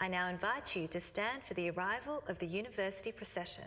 I now invite you to stand for the arrival of the University Procession.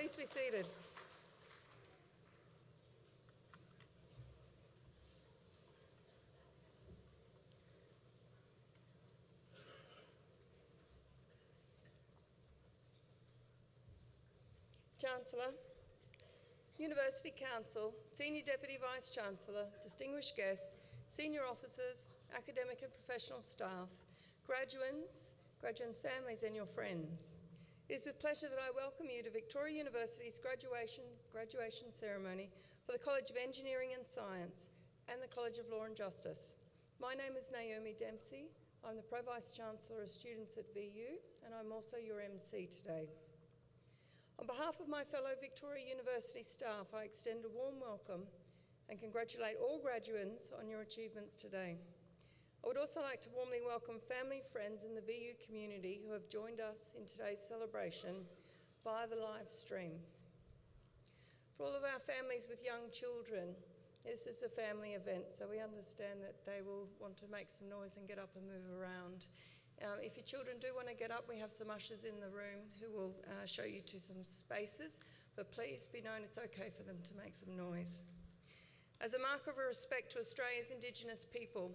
Please be seated. Chancellor, University Council, Senior Deputy Vice-Chancellor, distinguished guests, senior officers, academic and professional staff, graduands, families and your friends. It is with pleasure that I welcome you to Victoria University's graduation ceremony for the College of Engineering and Science and the College of Law and Justice. My name is Naomi Dempsey. I'm the Pro Vice-Chancellor of Students at VU and I'm also your MC today. On behalf of my fellow Victoria University staff, I extend a warm welcome and congratulate all graduates on your achievements today. I would also like to warmly welcome family, friends in the VU community who have joined us in today's celebration via the live stream. For all of our families with young children, this is a family event, so we understand that they will want to make some noise and get up and move around. If your children do want to get up, we have some ushers in the room who will show you to some spaces, but please be known it's okay for them to make some noise. As a mark of respect to Australia's Indigenous people,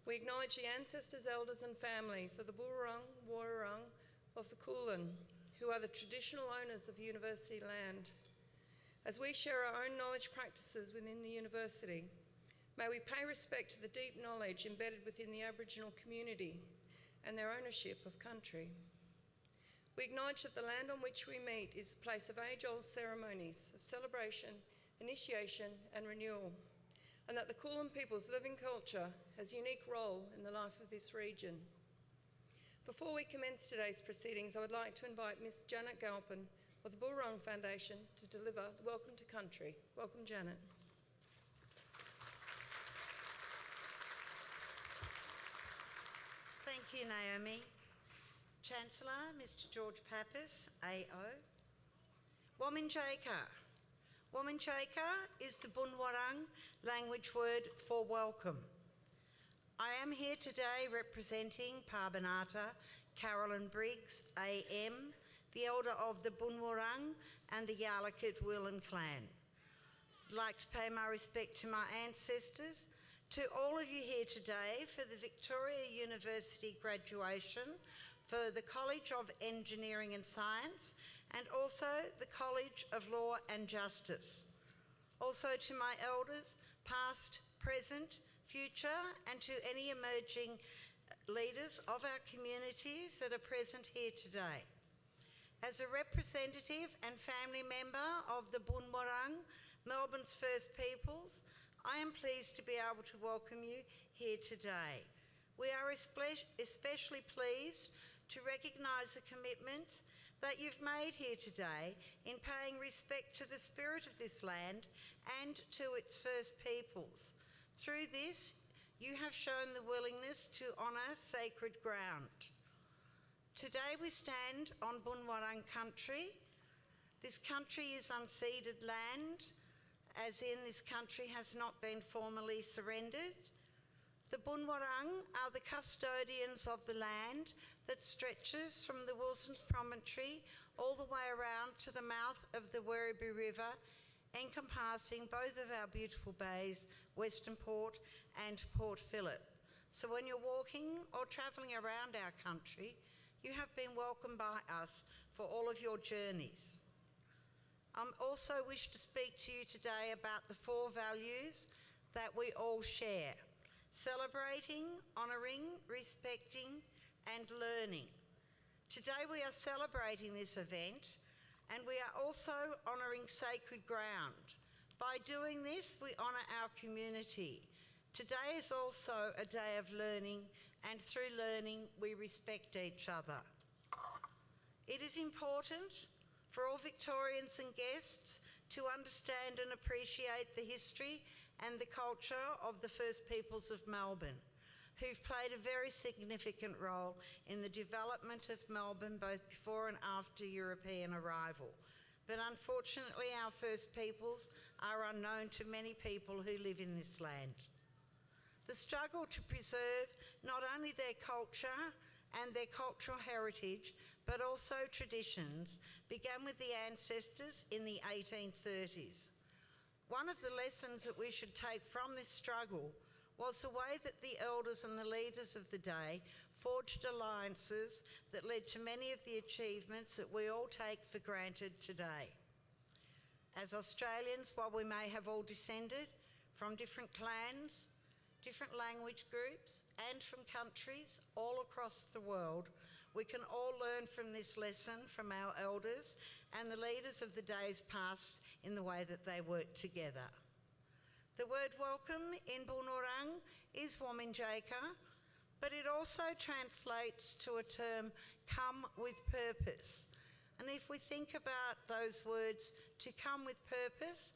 we acknowledge the ancestors, elders and families of the Boorong, Woiwurrung, of the Kulin, who are the traditional owners of university land. As we share our own knowledge practices within the university, may we pay respect to the deep knowledge embedded within the Aboriginal community and their ownership of country. We acknowledge that the land on which we meet is a place of age-old ceremonies of celebration, initiation and renewal, and that the Kulin people's living culture has a unique role in the life of this region. Before we commence today's proceedings, I would like to invite Ms. Janet Galpin of the Burrung Foundation to deliver the Welcome to Country. Welcome, Janet. Thank you, Naomi. Chancellor, Mr. George Pappas, AO. Wominjeka. Wominjeka is the Bunwarang language word for welcome. I am here today representing Parbanata Carolyn Briggs, AM, the elder of the Bunwarang and the Yarlakit Willan clan. I'd like to pay my respect to my ancestors, to all of you here today for the Victoria University graduation, for the College of Engineering and Science, and also the College of Law and Justice. Also to my elders, past, present, future, and to any emerging leaders of our communities that are present here today. As a representative and family member of the Bunwarang, Melbourne's First Peoples, I am pleased to be able to welcome you here today. We are especially pleased to recognise the commitment that you've made here today in paying respect to the spirit of this land and to its First Peoples. Through this, you have shown the willingness to honour sacred ground. Today we stand on Bunwarang country. This country is unceded land, as in this country has not been formally surrendered. The Bunwarang are the custodians of the land that stretches from the Wilson's Promontory all the way around to the mouth of the Werribee River, encompassing both of our beautiful bays, Western Port and Port Phillip. So when you're walking or travelling around our country, you have been welcomed by us for all of your journeys. I also wish to speak to you today about the 4 values that we all share: celebrating, honouring, respecting and learning. Today we are celebrating this event, and we are also honouring sacred ground. By doing this, we honour our community. Today is also a day of learning, and through learning, we respect each other. It is important for all Victorians and guests to understand and appreciate the history and the culture of the First Peoples of Melbourne, who've played a very significant role in the development of Melbourne both before and after European arrival. But unfortunately, our First Peoples are unknown to many people who live in this land. The struggle to preserve not only their culture and their cultural heritage, but also traditions, began with the ancestors in the 1830s. One of the lessons that we should take from this struggle was the way that the elders and the leaders of the day forged alliances that led to many of the achievements that we all take for granted today. As Australians, while we may have all descended from different clans, different language groups, and from countries all across the world, we can all learn from this lesson from our elders and the leaders of the days past in the way that they worked together. The word welcome in Bunwarang is Wominjeka, but it also translates to a term, come with purpose. And if we think about those words, to come with purpose,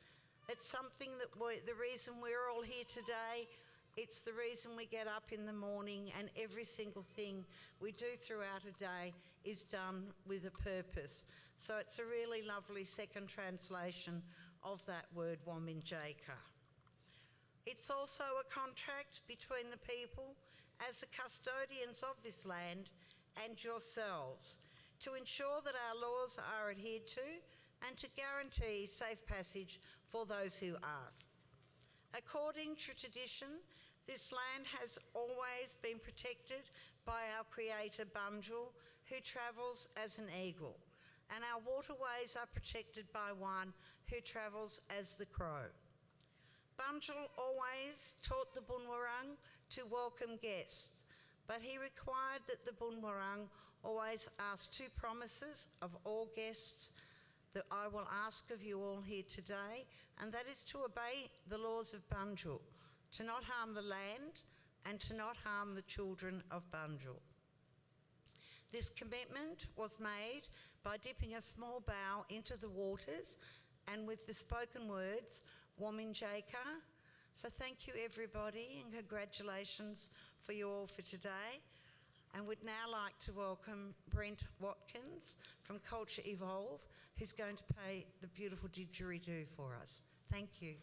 it's something that the reason we're all here today, it's the reason we get up in the morning, and every single thing we do throughout a day is done with a purpose. So it's a really lovely second translation of that word, Wominjeka. It's also a contract between the people as the custodians of this land and yourselves to ensure that our laws are adhered to and to guarantee safe passage for those who ask. According to tradition, this land has always been protected by our creator Bunjil, who travels as an eagle, and our waterways are protected by one who travels as the crow. Bunjil always taught the Bunwurrung to welcome guests, but he required that the Bunwurrung always ask two promises of all guests that I will ask of you all here today, and that is to obey the laws of Bunjil, to not harm the land and to not harm the children of Bunjil. This commitment was made by dipping a small bow into the waters and with the spoken words, Wominjaka. So thank you everybody and congratulations for you all for today. And we'd now like to welcome Brent Watkins from Culture Evolve, who's going to pay the beautiful didgeridoo for us. Thank you.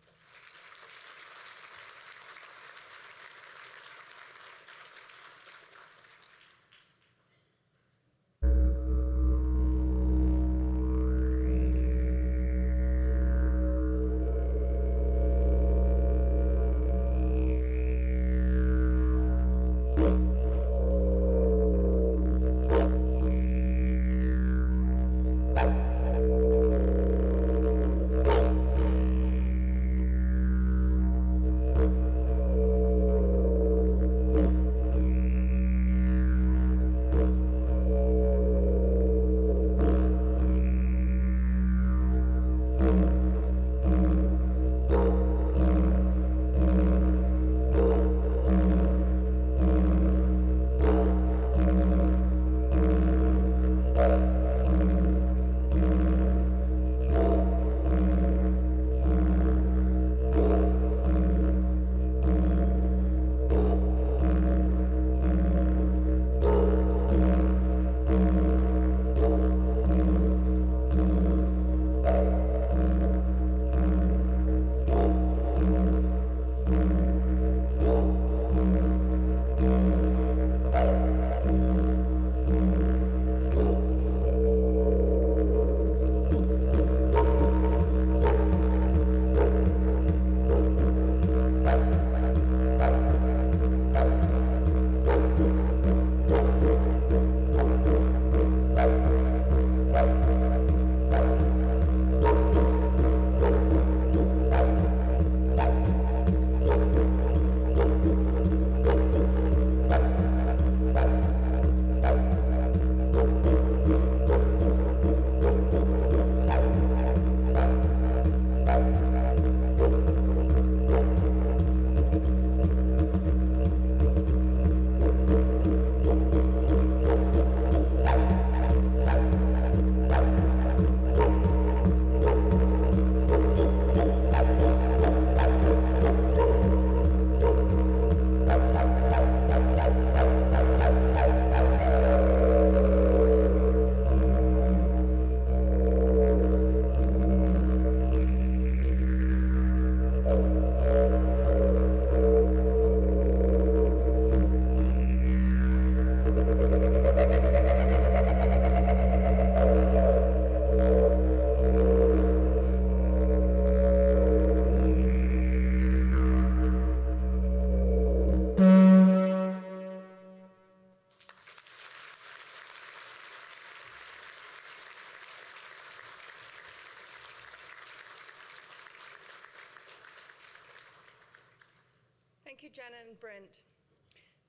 Thank you, Janet and Brent.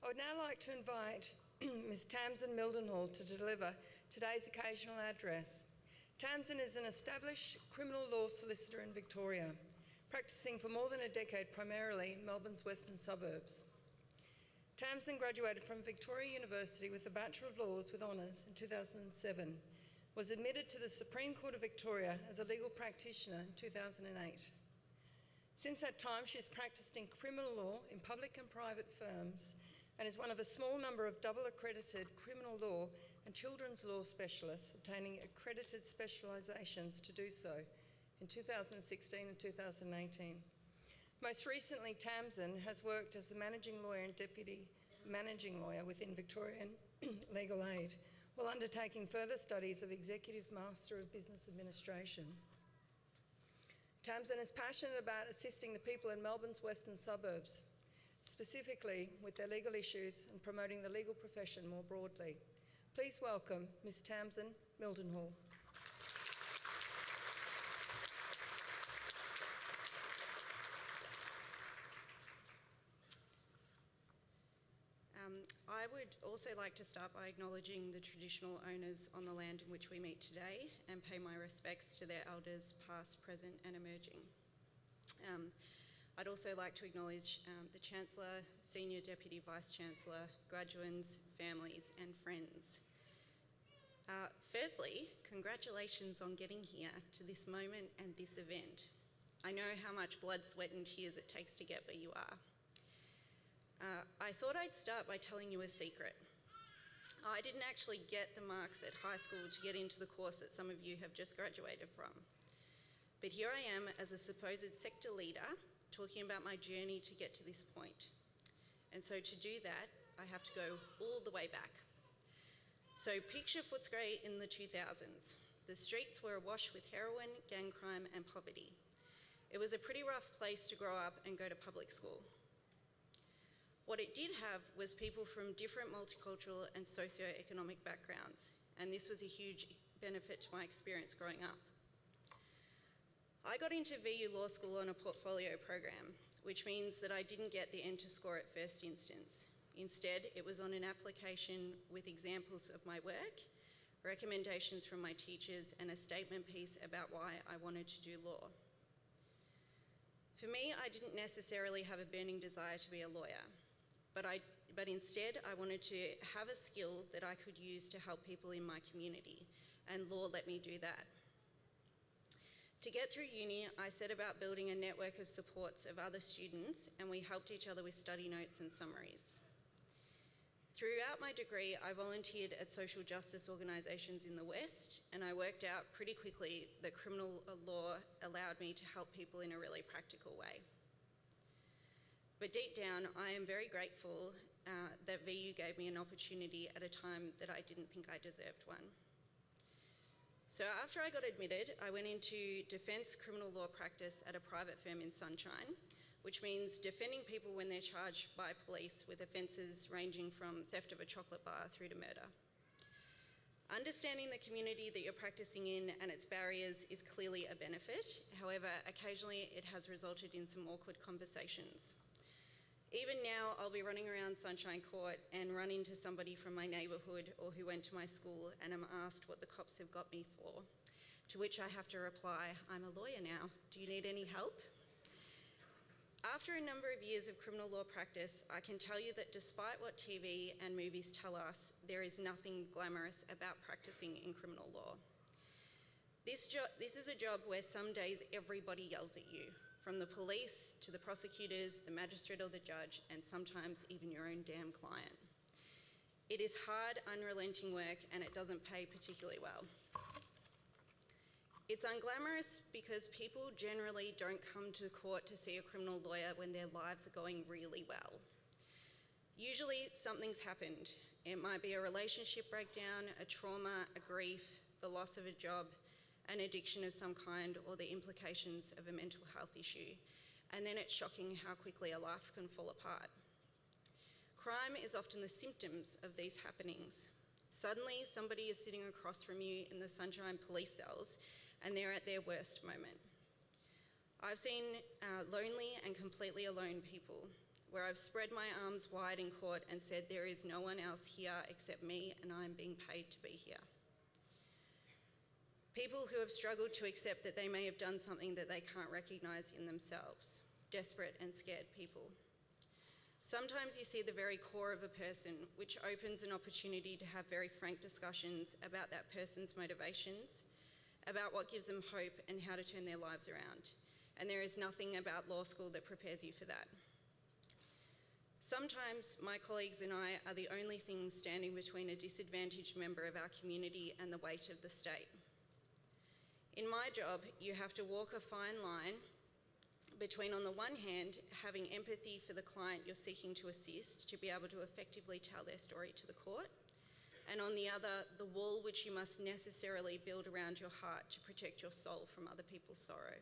I would now like to invite Ms. Tamsin Mildenhall to deliver today's occasional address. Tamsin is an established criminal law solicitor in Victoria, practising for more than a decade primarily in Melbourne's western suburbs. Tamsin graduated from Victoria University with a Bachelor of Laws with honours in 2007, was admitted to the Supreme Court of Victoria as a legal practitioner in 2008. Since that time, she has practised in criminal law in public and private firms and is one of a small number of double-accredited criminal law and children's law specialists obtaining accredited specialisations to do so in 2016 and 2018. Most recently, Tamsin has worked as a managing lawyer and deputy managing lawyer within Victorian Legal Aid, while undertaking further studies of Executive Master of Business Administration. Tamsin is passionate about assisting the people in Melbourne's western suburbs, specifically with their legal issues and promoting the legal profession more broadly, Please welcome Ms. Tamsin Mildenhall. I would also like to start by acknowledging the traditional owners on the land in which we meet today and pay my respects to their elders past, present and emerging. I'd also like to acknowledge the Chancellor, Senior Deputy Vice-Chancellor, graduands, families and friends. Firstly, congratulations on getting here to this moment and this event. I know how much blood, sweat and tears it takes to get where you are. I thought I'd start by telling you a secret. I didn't actually get the marks at high school to get into the course that some of you have just graduated from. But here I am as a supposed sector leader talking about my journey to get to this point. And so to do that, I have to go all the way back. So picture Footscray in the 2000s. The streets were awash with heroin, gang crime and poverty. It was a pretty rough place to grow up and go to public school. What it did have was people from different multicultural and socio-economic backgrounds, and this was a huge benefit to my experience growing up. I got into VU Law School on a portfolio program, which means that I didn't get the enter score at first instance. Instead, it was on an application with examples of my work, recommendations from my teachers, and a statement piece about why I wanted to do law. For me, I didn't necessarily have a burning desire to be a lawyer. But instead, I wanted to have a skill that I could use to help people in my community, and law let me do that. To get through uni, I set about building a network of supports of other students, and we helped each other with study notes and summaries. Throughout my degree, I volunteered at social justice organisations in the West, and I worked out pretty quickly that criminal law allowed me to help people in a really practical way. But deep down, I am very grateful that VU gave me an opportunity at a time that I didn't think I deserved one. So after I got admitted, I went into defence criminal law practice at a private firm in Sunshine, which means defending people when they're charged by police with offences ranging from theft of a chocolate bar through to murder. Understanding the community that you're practicing in and its barriers is clearly a benefit. However, occasionally it has resulted in some awkward conversations. Even now, I'll be running around Sunshine Court and run into somebody from my neighbourhood or who went to my school and am asked what the cops have got me for, to which I have to reply, I'm a lawyer now, do you need any help? After a number of years of criminal law practice, I can tell you that despite what TV and movies tell us, there is nothing glamorous about practicing in criminal law. This is a job where some days everybody yells at you, from the police to the prosecutors, the magistrate or the judge, and sometimes even your own damn client. It is hard, unrelenting work, and it doesn't pay particularly well. It's unglamorous because people generally don't come to court to see a criminal lawyer when their lives are going really well. Usually something's happened. It might be a relationship breakdown, a trauma, a grief, the loss of a job, an addiction of some kind, or the implications of a mental health issue. And then it's shocking how quickly a life can fall apart. Crime is often the symptoms of these happenings. Suddenly, somebody is sitting across from you in the Sunshine police cells, and they're at their worst moment. I've seen lonely and completely alone people, where I've spread my arms wide in court and said there is no one else here except me, and I'm being paid to be here. People who have struggled to accept that they may have done something that they can't recognise in themselves. Desperate and scared people. Sometimes you see the very core of a person, which opens an opportunity to have very frank discussions about that person's motivations, about what gives them hope and how to turn their lives around. And there is nothing about law school that prepares you for that. Sometimes my colleagues and I are the only things standing between a disadvantaged member of our community and the weight of the state. In my job, you have to walk a fine line between, on the one hand, having empathy for the client you're seeking to assist to be able to effectively tell their story to the court, and on the other, the wall which you must necessarily build around your heart to protect your soul from other people's sorrow.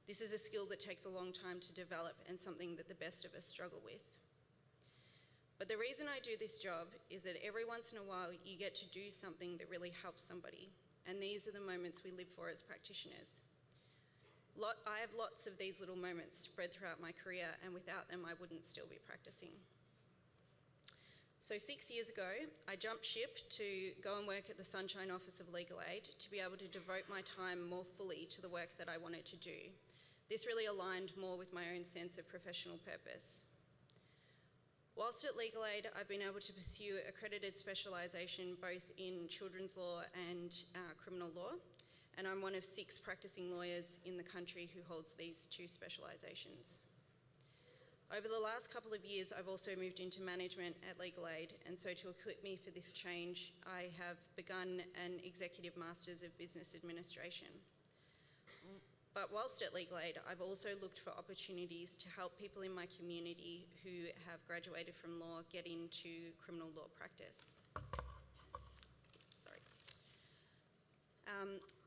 This is a skill that takes a long time to develop and something that the best of us struggle with. But the reason I do this job is that every once in a while you get to do something that really helps somebody, and these are the moments we live for as practitioners. I have lots of these little moments spread throughout my career, and without them I wouldn't still be practicing. So 6 years ago, I jumped ship to go and work at the Sunshine Office of Legal Aid to be able to devote my time more fully to the work that I wanted to do. This really aligned more with my own sense of professional purpose. Whilst at Legal Aid, I've been able to pursue accredited specialisation both in children's law and criminal law, and I'm one of 6 practicing lawyers in the country who holds these 2 specialisations. Over the last couple of years, I've also moved into management at Legal Aid, and so to equip me for this change, I have begun an Executive Masters of Business Administration. But whilst at Legal Aid, I've also looked for opportunities to help people in my community who have graduated from law get into criminal law practice. Sorry.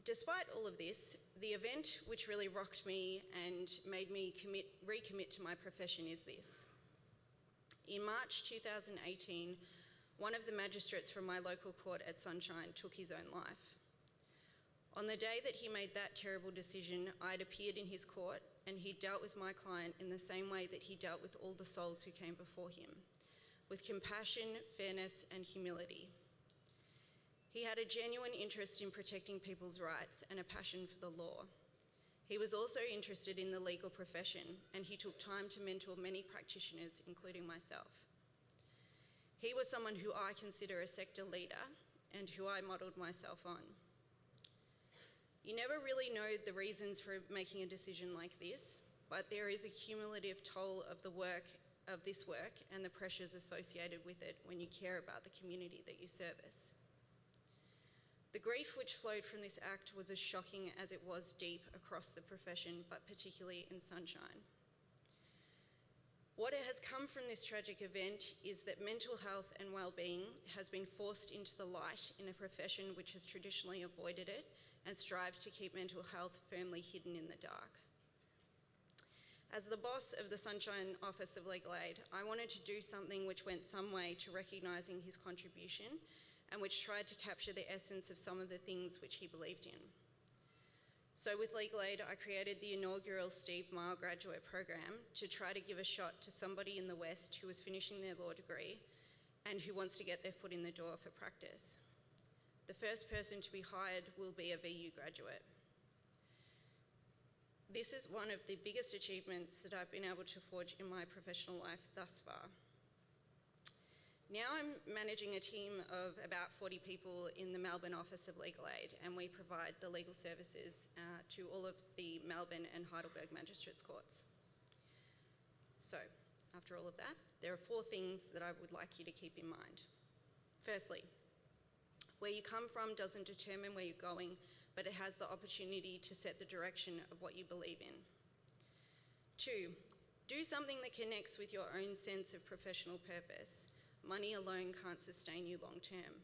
Despite all of this, the event which really rocked me and made me recommit to my profession is this. In March 2018, one of the magistrates from my local court at Sunshine took his own life. On the day that he made that terrible decision, I'd appeared in his court and he dealt with my client in the same way that he dealt with all the souls who came before him, with compassion, fairness, and humility. He had a genuine interest in protecting people's rights and a passion for the law. He was also interested in the legal profession, and he took time to mentor many practitioners, including myself. He was someone who I consider a sector leader and who I modelled myself on. You never really know the reasons for making a decision like this, but there is a cumulative toll of this work and the pressures associated with it when you care about the community that you service. The grief which flowed from this act was as shocking as it was deep across the profession, but particularly in Sunshine. What has come from this tragic event is that mental health and well-being has been forced into the light in a profession which has traditionally avoided it and strived to keep mental health firmly hidden in the dark. As the boss of the Sunshine Office of Legal Aid, I wanted to do something which went some way to recognising his contribution and which tried to capture the essence of some of the things which he believed in. So with Legal Aid, I created the Inaugural Steve Meyer graduate program to try to give a shot to somebody in the West who is finishing their law degree and who wants to get their foot in the door for practice. The first person to be hired will be a VU graduate. This is one of the biggest achievements that I've been able to forge in my professional life thus far. Now I'm managing a team of about 40 people in the Melbourne Office of Legal Aid, and we provide the legal services to all of the Melbourne and Heidelberg Magistrates Courts. So, after all of that, there are 4 things that I would like you to keep in mind. Firstly, where you come from doesn't determine where you're going, but it has the opportunity to set the direction of what you believe in. 2, do something that connects with your own sense of professional purpose. Money alone can't sustain you long term.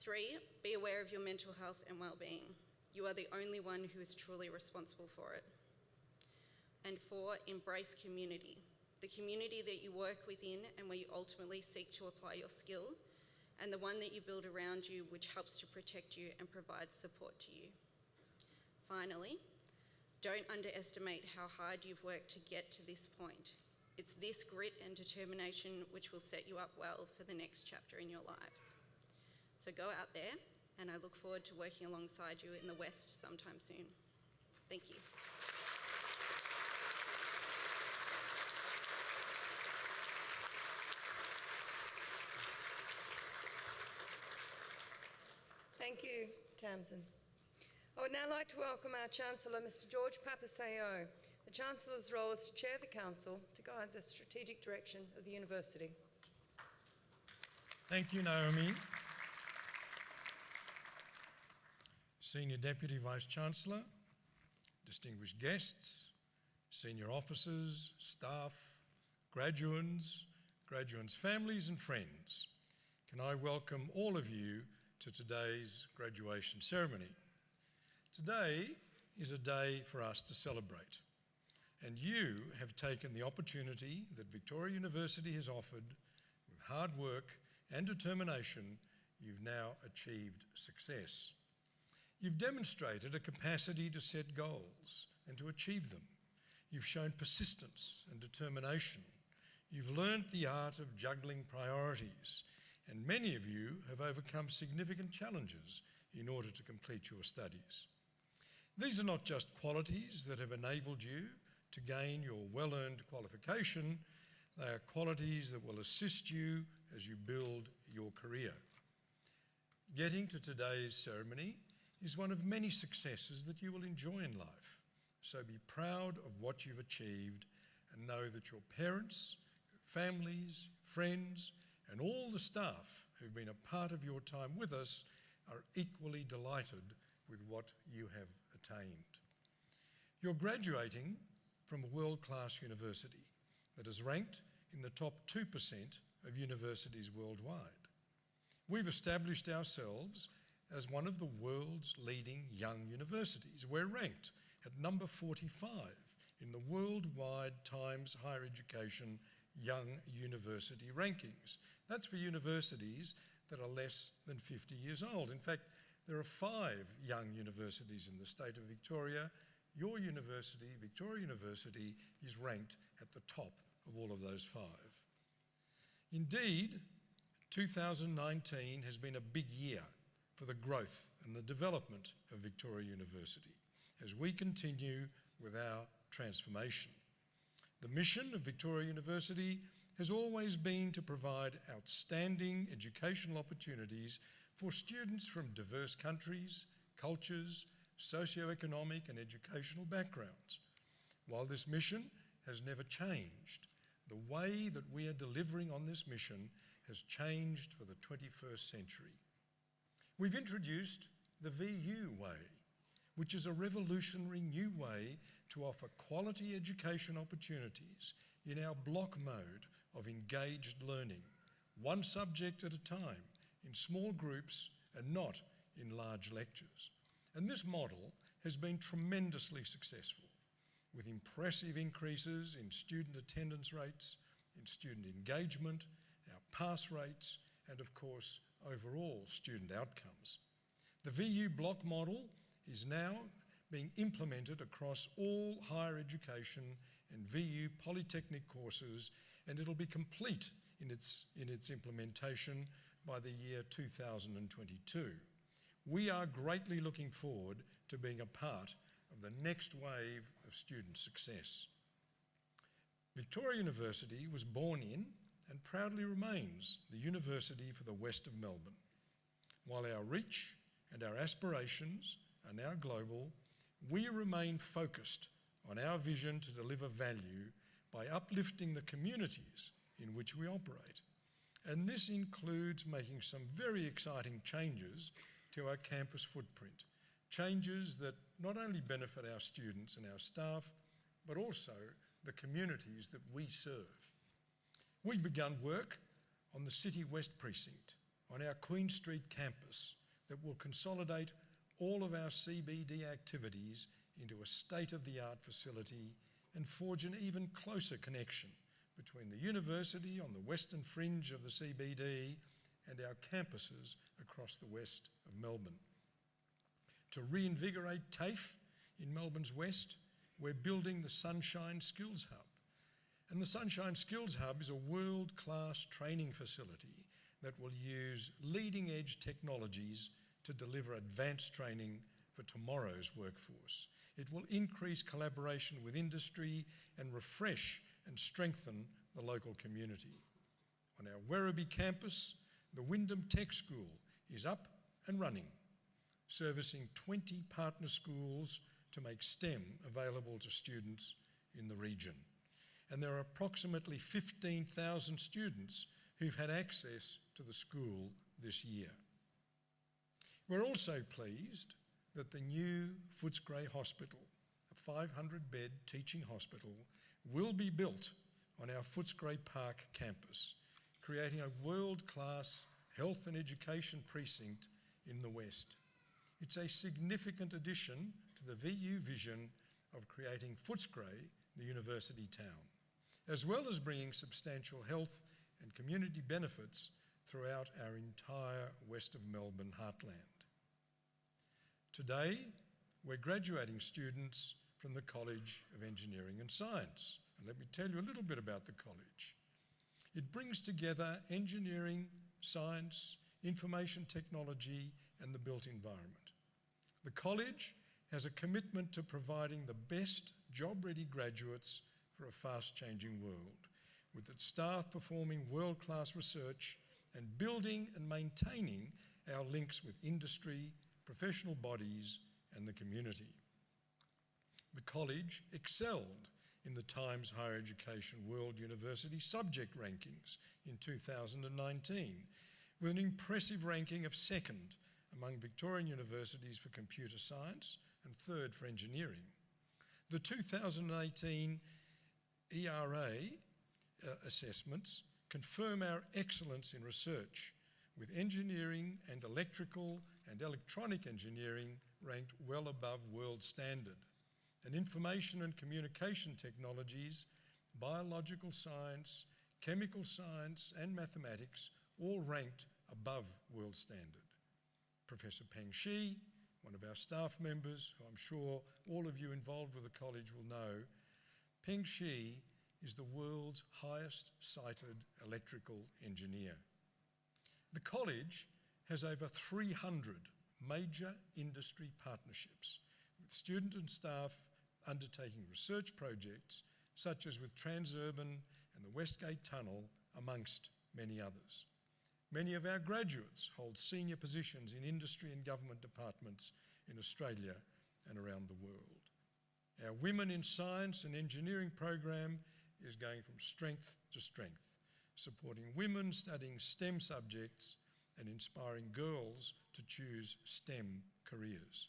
3, be aware of your mental health and well-being. You are the only one who is truly responsible for it. And 4, embrace community. The community that you work within and where you ultimately seek to apply your skill, and the one that you build around you which helps to protect you and provide support to you. Finally, don't underestimate how hard you've worked to get to this point. It's this grit and determination which will set you up well for the next chapter in your lives. So go out there, and I look forward to working alongside you in the West sometime soon. Thank you. Thank you, Tamsin. I would now like to welcome our Chancellor, Mr. George Papaseo. The Chancellor's role is to chair the Council to guide the strategic direction of the University. Thank you, Naomi. Senior Deputy Vice-Chancellor, distinguished guests, senior officers, staff, graduands, families and friends, can I welcome all of you to today's graduation ceremony. Today is a day for us to celebrate. and you have taken the opportunity that Victoria University has offered. With hard work and determination, you've now achieved success. You've demonstrated a capacity to set goals and to achieve them. You've shown persistence and determination. You've learnt the art of juggling priorities, and many of you have overcome significant challenges in order to complete your studies. These are not just qualities that have enabled you to gain your well-earned qualification, they are qualities that will assist you as you build your career. Getting to today's ceremony is one of many successes that you will enjoy in life. So be proud of what you've achieved and know that your parents, families, friends, and all the staff who've been a part of your time with us are equally delighted with what you have attained. You're graduating from a world-class university that is ranked in the top 2% of universities worldwide. We've established ourselves as one of the world's leading young universities. We're ranked at number 45 in the worldwide Times Higher Education Young University rankings. That's for universities that are less than 50 years old. In fact, there are 5 young universities in the state of Victoria. Your university, Victoria University, is ranked at the top of all of those 5. Indeed, 2019 has been a big year for the growth and the development of Victoria University as we continue with our transformation. The mission of Victoria University has always been to provide outstanding educational opportunities for students from diverse countries, cultures, socioeconomic and educational backgrounds. While this mission has never changed, the way that we are delivering on this mission has changed for the 21st century. We've introduced the VU way, which is a revolutionary new way to offer quality education opportunities in our block mode of engaged learning, one subject at a time, in small groups and not in large lectures. And this model has been tremendously successful, with impressive increases in student attendance rates, in student engagement, our pass rates, and of course, overall student outcomes. The VU block model is now being implemented across all higher education and VU polytechnic courses, and it'll be complete in its implementation by the year 2022. We are greatly looking forward to being a part of the next wave of student success. Victoria University was born in and proudly remains the university for the west of Melbourne. While our reach and our aspirations are now global, we remain focused on our vision to deliver value by uplifting the communities in which we operate. And this includes making some very exciting changes to our campus footprint, changes that not only benefit our students and our staff, but also the communities that we serve. We've begun work on the City West Precinct, on our Queen Street campus, that will consolidate all of our CBD activities into a state-of-the-art facility and forge an even closer connection between the university on the western fringe of the CBD and our campuses across the west of Melbourne. To reinvigorate TAFE in Melbourne's west, we're building the Sunshine Skills Hub. And the Sunshine Skills Hub is a world-class training facility that will use leading-edge technologies to deliver advanced training for tomorrow's workforce. It will increase collaboration with industry and refresh and strengthen the local community. On our Werribee campus, the Wyndham Tech School is up and running, servicing 20 partner schools to make STEM available to students in the region. And there are approximately 15,000 students who've had access to the school this year. We're also pleased that the new Footscray Hospital, a 500-bed teaching hospital, will be built on our Footscray Park campus, creating a world-class health and education precinct in the West. It's a significant addition to the VU vision of creating Footscray the university town, as well as bringing substantial health and community benefits throughout our entire west of Melbourne heartland. Today, we're graduating students from the College of Engineering and Science. And let me tell you a little bit about the college. It brings together engineering, science, information technology, and the built environment. The college has a commitment to providing the best job-ready graduates for a fast-changing world, with its staff performing world-class research and building and maintaining our links with industry, professional bodies, and the community. The college excelled in the Times Higher Education World University Subject Rankings in 2019, with an impressive ranking of second among Victorian universities for computer science and third for engineering. The 2018 ERA assessments confirm our excellence in research, with engineering and electrical and electronic engineering ranked well above world standard, and information and communication technologies, biological science, chemical science, and mathematics all ranked above world standard. Professor Peng Shi, one of our staff members, who I'm sure all of you involved with the college will know, Peng Shi is the world's highest cited electrical engineer. The college has over 300 major industry partnerships with student and staff undertaking research projects such as with Transurban and the Westgate Tunnel, amongst many others. Many of our graduates hold senior positions in industry and government departments in Australia and around the world. Our Women in Science and Engineering program is going from strength to strength, supporting women studying STEM subjects and inspiring girls to choose STEM careers.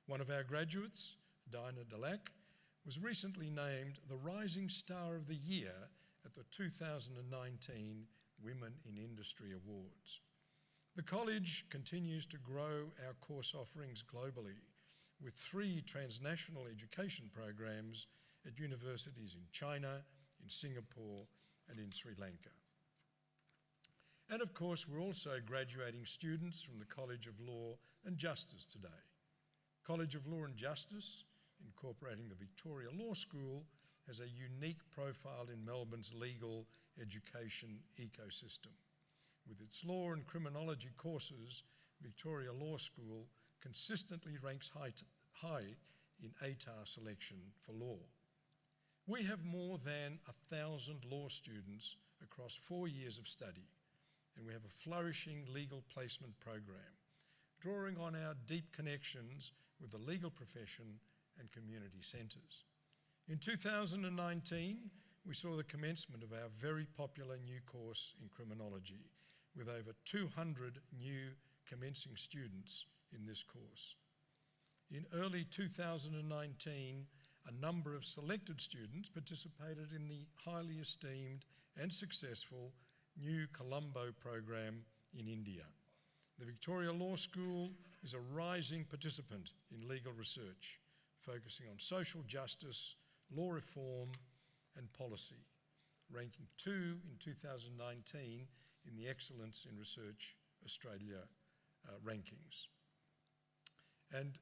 One of our graduates, Dinah Delac, was recently named the Rising Star of the Year at the 2019 Women in Industry Awards. The college continues to grow our course offerings globally, with 3 transnational education programs at universities in China, in Singapore, and in Sri Lanka. And of course, we're also graduating students from the College of Law and Justice today. College of Law and Justice, incorporating the Victoria Law School, has a unique profile in Melbourne's legal education ecosystem. With its law and criminology courses, Victoria Law School consistently ranks high in ATAR selection for law. We have more than 1,000 law students across 4 years of study, and we have a flourishing legal placement program, drawing on our deep connections with the legal profession and community centres. In 2019, we saw the commencement of our very popular new course in criminology, with over 200 new commencing students in this course. In early 2019, a number of selected students participated in the highly esteemed and successful new Colombo program in India. The Victoria Law School is a rising participant in legal research, focusing on social justice, law reform, and policy, ranking 2 in 2019 in the Excellence in Research Australia rankings. And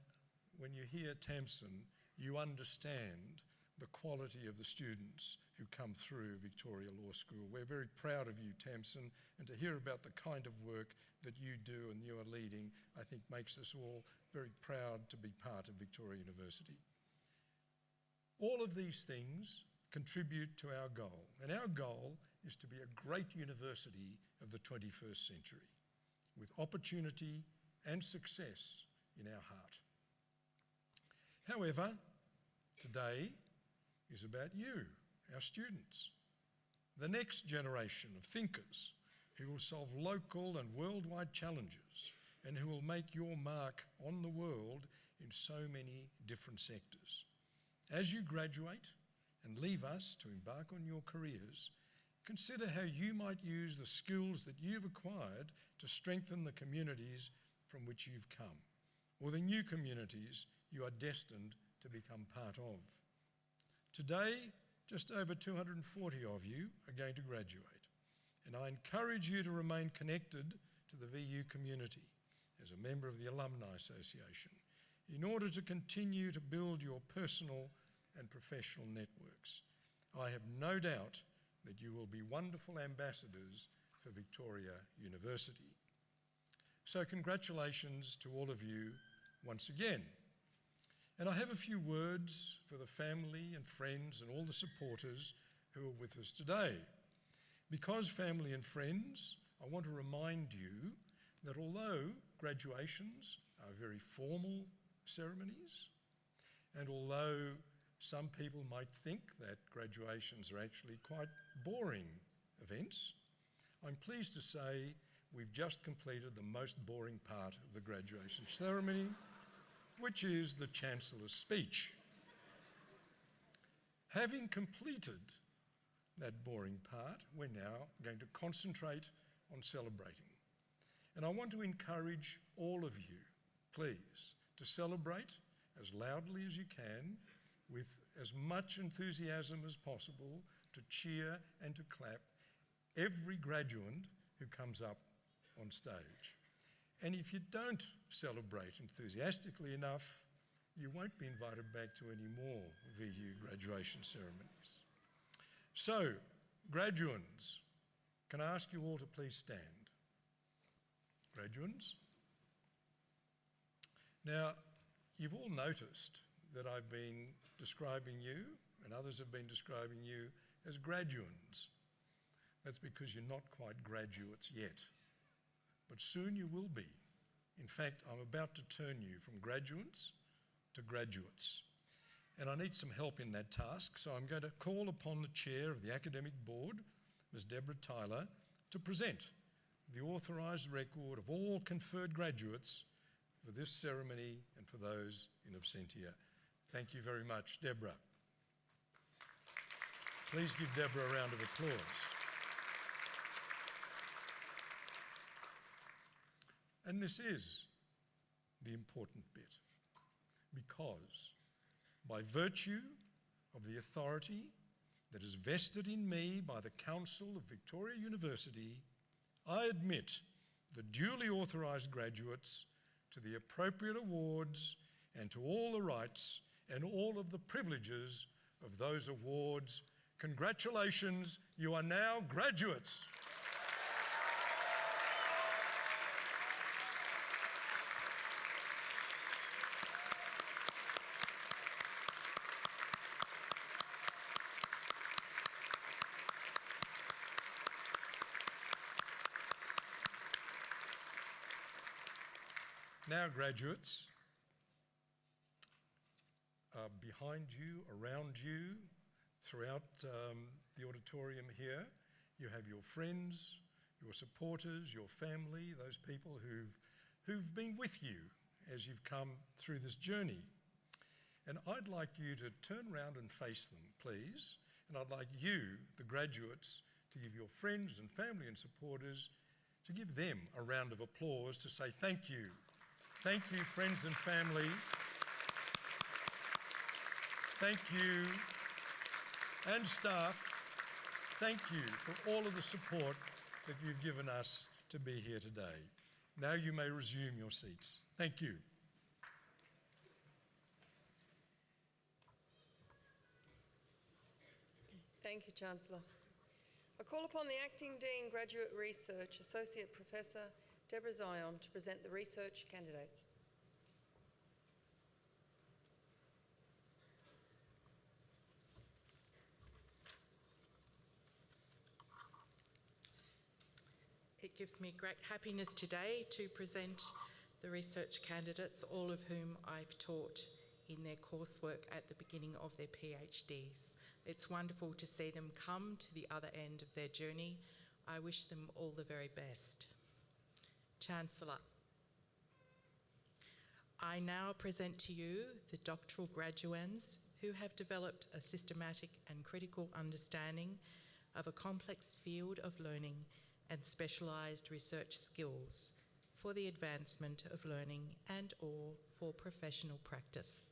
when you hear Tamsin, you understand the quality of the students who come through Victoria Law School. We're very proud of you, Tamsin, and to hear about the kind of work that you do and you are leading, I think makes us all very proud to be part of Victoria University. All of these things contribute to our goal, and our goal is to be a great university of the 21st century, with opportunity and success in our heart. However, today is about you, our students, the next generation of thinkers who will solve local and worldwide challenges and who will make your mark on the world in so many different sectors. As you graduate and leave us to embark on your careers, consider how you might use the skills that you've acquired to strengthen the communities from which you've come, or the new communities you are destined to become part of. Today, Just over 240 of you are going to graduate, and I encourage you to remain connected to the VU community as a member of the Alumni Association in order to continue to build your personal and professional networks. I have no doubt that you will be wonderful ambassadors for Victoria University. So congratulations to all of you once again. And I have a few words for the family and friends and all the supporters who are with us today. Because family and friends, I want to remind you that although graduations are very formal ceremonies, and although some people might think that graduations are actually quite boring events, I'm pleased to say we've just completed the most boring part of the graduation ceremony, which is the Chancellor's speech. Having completed that boring part, we're now going to concentrate on celebrating. And I want to encourage all of you, please, to celebrate as loudly as you can, with as much enthusiasm as possible, to cheer and to clap every graduate who comes up on stage. And if you don't celebrate enthusiastically enough, you won't be invited back to any more VU graduation ceremonies. So, graduands, can I ask you all to please stand? Graduands? Now, you've all noticed that I've been describing you, and others have been describing you, as graduands. That's because you're not quite graduates yet, but soon you will be. In fact, I'm about to turn you from graduates to graduates, and I need some help in that task, so I'm going to call upon the chair of the academic board, Ms. Deborah Tyler, to present the authorised record of all conferred graduates for this ceremony and for those in absentia. Thank you very much, Deborah. Please give Deborah a round of applause. And this is the important bit, because by virtue of the authority that is vested in me by the Council of Victoria University, I admit the duly authorised graduates to the appropriate awards and to all the rights and all of the privileges of those awards. Congratulations, you are now graduates. Now, graduates, behind you, around you, throughout the auditorium here, you have your friends, your supporters, your family, those people who've been with you as you've come through this journey. And I'd like you to turn around and face them, please. And I'd like you, the graduates, to give your friends and family and supporters, to give them a round of applause to say thank you. Thank you, friends and family. Thank you, and staff. Thank you for all of the support that you've given us to be here today. Now you may resume your seats. Thank you. Thank you, Chancellor. I call upon the Acting Dean, Graduate Research, Associate Professor Deborah Zion, to present the research candidates. It gives me great happiness today to present the research candidates, all of whom I've taught in their coursework at the beginning of their PhDs. It's wonderful to see them come to the other end of their journey. I wish them all the very best. Chancellor, I now present to you the doctoral graduands who have developed a systematic and critical understanding of a complex field of learning and specialised research skills for the advancement of learning and/or for professional practice.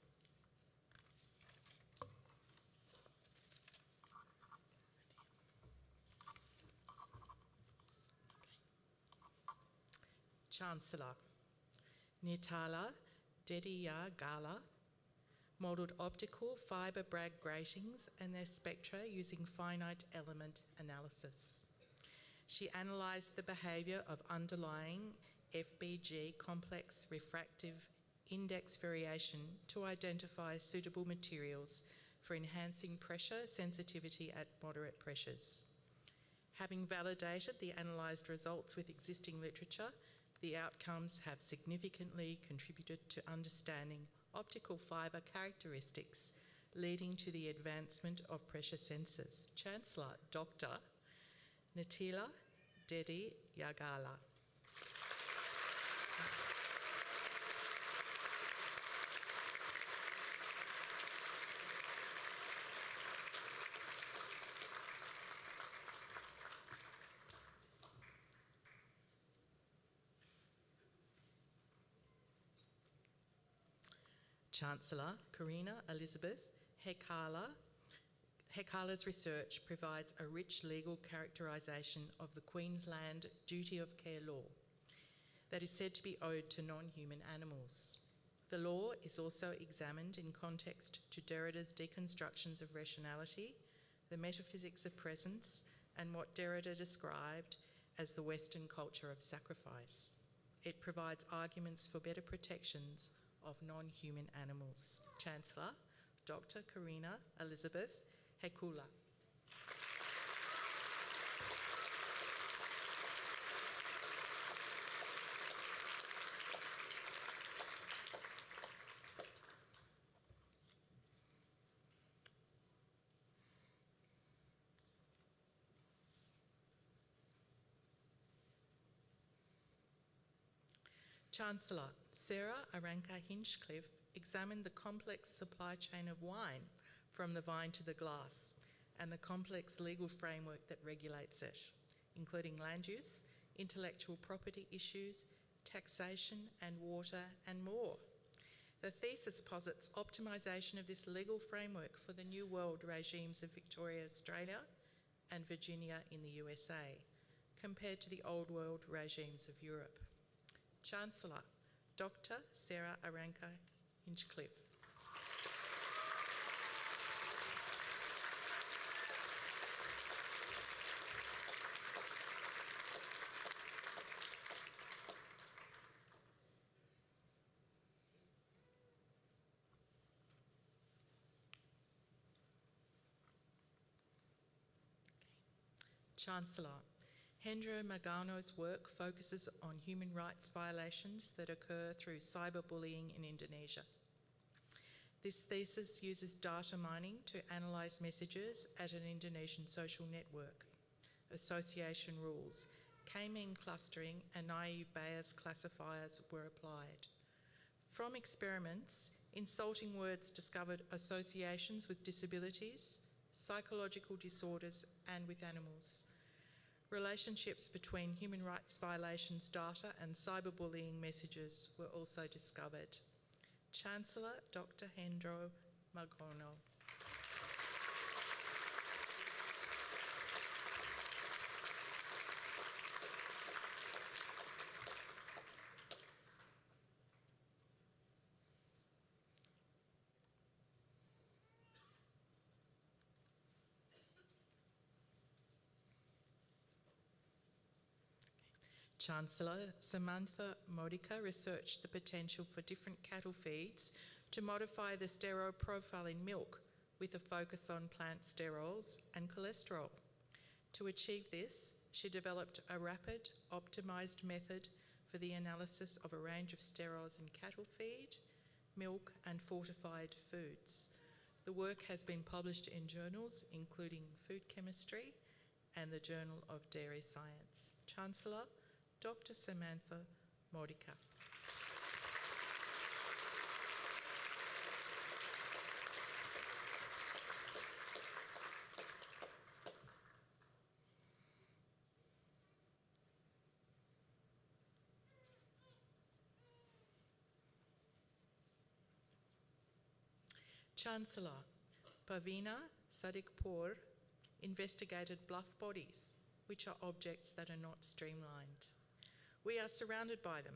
Chancellor Nitala Dediyagala modelled optical fibre Bragg gratings and their spectra using finite element analysis. She analysed the behaviour of underlying FBG complex refractive index variation to identify suitable materials for enhancing pressure sensitivity at moderate pressures. Having validated the analysed results with existing literature, the outcomes have significantly contributed to understanding optical fibre characteristics, leading to the advancement of pressure sensors. Chancellor Dr. Nitila Dediyagala. Chancellor Karina Elizabeth Hekala's research provides a rich legal characterisation of the Queensland duty of care law that is said to be owed to non-human animals. The law is also examined in context to Derrida's deconstructions of rationality, the metaphysics of presence, and what Derrida described as the Western culture of sacrifice. It provides arguments for better protections of non-human animals. Chancellor Dr. Karina Elizabeth Hekula. Chancellor Sarah Aranka Hinchcliffe examined the complex supply chain of wine from the vine to the glass and the complex legal framework that regulates it, including land use, intellectual property issues, taxation and water, and more. The thesis posits optimisation of this legal framework for the New World regimes of Victoria, Australia and Virginia in the USA, compared to the Old World regimes of Europe. Chancellor Dr. Sarah Aranka Hinchcliffe. Chancellor Hendro Magano's work focuses on human rights violations that occur through cyberbullying in Indonesia. This thesis uses data mining to analyse messages at an Indonesian social network. Association rules, K-mean clustering and naive Bayes classifiers were applied. From experiments, insulting words discovered associations with disabilities, psychological disorders and with animals. Relationships between human rights violations data and cyberbullying messages were also discovered. Chancellor Dr. Hendro Magano. Chancellor Samantha Modica researched the potential for different cattle feeds to modify the sterol profile in milk with a focus on plant sterols and cholesterol. To achieve this, she developed a rapid, optimised method for the analysis of a range of sterols in cattle feed, milk and fortified foods. The work has been published in journals including Food Chemistry and the Journal of Dairy Science. Chancellor Dr. Samantha Modica. Chancellor Pavina Sadikpour investigated bluff bodies, which are objects that are not streamlined. We are surrounded by them.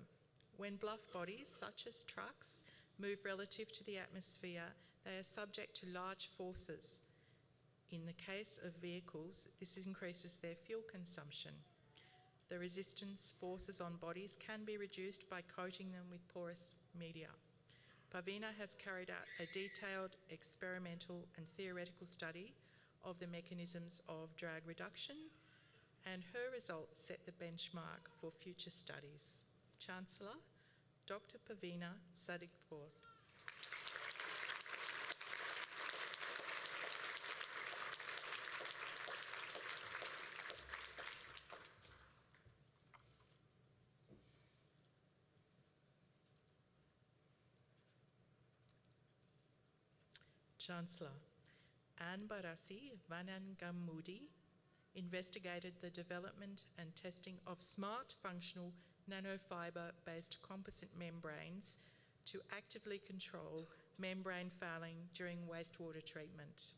When bluff bodies, such as trucks, move relative to the atmosphere, they are subject to large forces. In the case of vehicles, this increases their fuel consumption. The resistance forces on bodies can be reduced by coating them with porous media. Pavina has carried out a detailed experimental and theoretical study of the mechanisms of drag reduction, and her results set the benchmark for future studies. Chancellor, Dr. Pavina Sadigpur. Chancellor, Anne Barassi Vanangamudi investigated the development and testing of smart functional nanofibre-based composite membranes to actively control membrane fouling during wastewater treatment.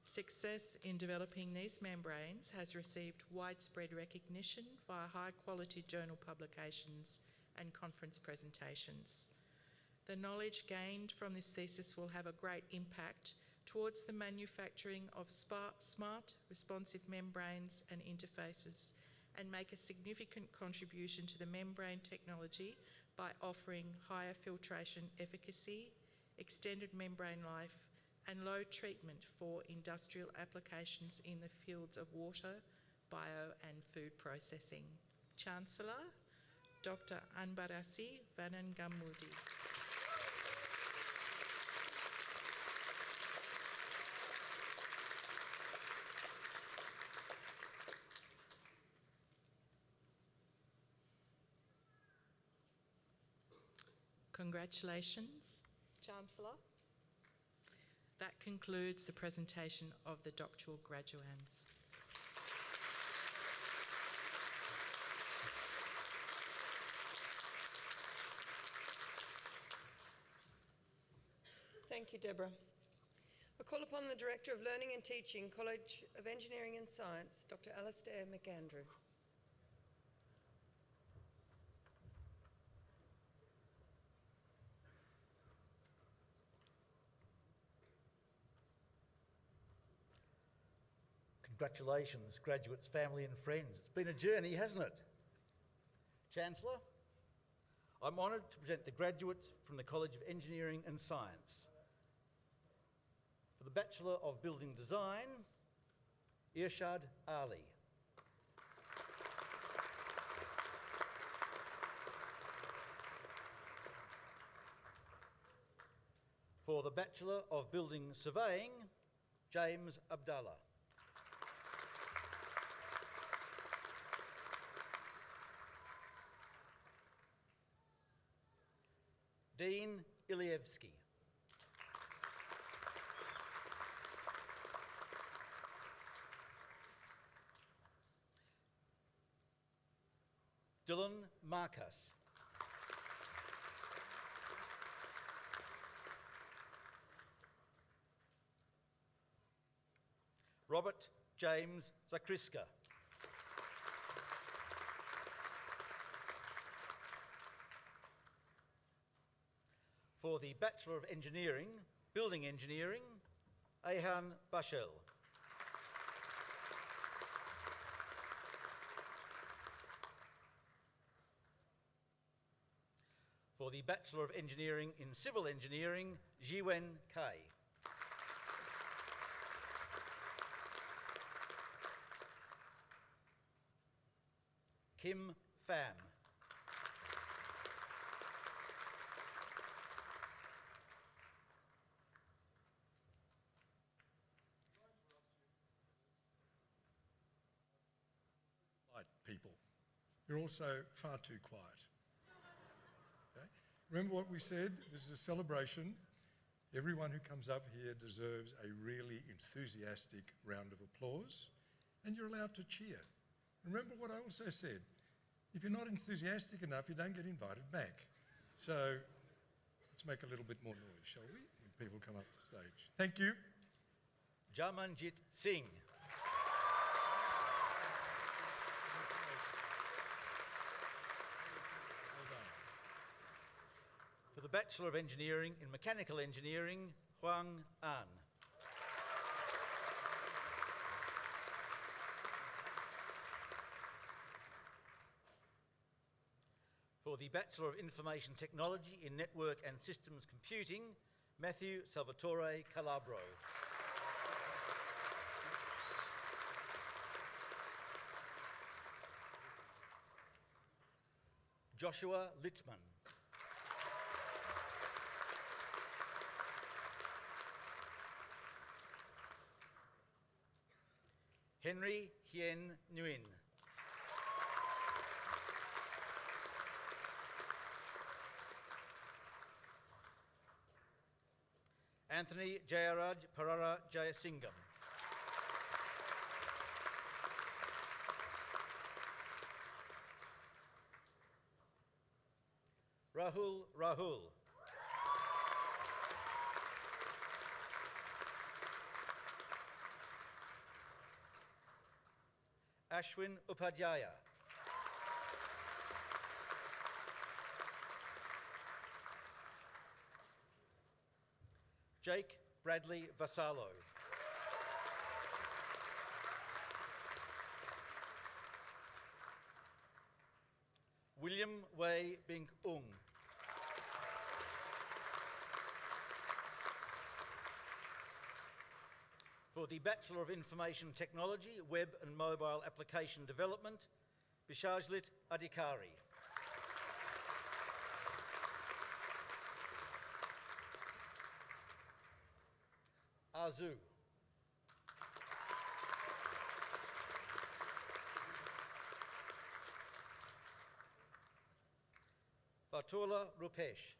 Success in developing these membranes has received widespread recognition via high-quality journal publications and conference presentations. The knowledge gained from this thesis will have a great impact towards the manufacturing of smart, responsive membranes and interfaces, and make a significant contribution to the membrane technology by offering higher filtration efficacy, extended membrane life, and low treatment for industrial applications in the fields of water, bio and food processing. Chancellor, Dr. Anbarasi Vanangamudi. Congratulations, Chancellor. That concludes the presentation of the doctoral graduands. Thank you, Deborah. I call upon the Director of Learning and Teaching, College of Engineering and Science, Dr. Alastair McAndrew. Congratulations, graduates, family and friends. It's been a journey, hasn't it? Chancellor, I'm honoured to present the graduates from the College of Engineering and Science. For the Bachelor of Building Design, Irshad Ali. For the Bachelor of Building Surveying, James Abdallah. Dean Ilievsky. Dylan Marcus. Robert James Zakriska. For the Bachelor of Engineering, Building Engineering, Ayhan Bashel. For the Bachelor of Engineering in Civil Engineering, Jiwen Kai. Kim Pham. People. You're also far too quiet. Okay? Remember what we said? This is a celebration. Everyone who comes up here deserves a really enthusiastic round of applause, and you're allowed to cheer. Remember what I also said. If you're not enthusiastic enough, you don't get invited back. So let's make a little bit more noise, shall we? When people come up to the stage. Thank you. Jamanjit Singh. Bachelor of Engineering in Mechanical Engineering, Huang An. For the Bachelor of Information Technology in Network and Systems Computing, Matthew Salvatore Calabro. Joshua Littman. Henry Hien Nguyen. Anthony Jayaraj Parara Jayasingam. Rahul. Ashwin Upadhyaya. Jake Bradley Vassallo. William Wei Bink Ung. For the Bachelor of Information Technology, Web and Mobile Application Development, Bishajlit Adhikari. Azu. Batula Rupesh.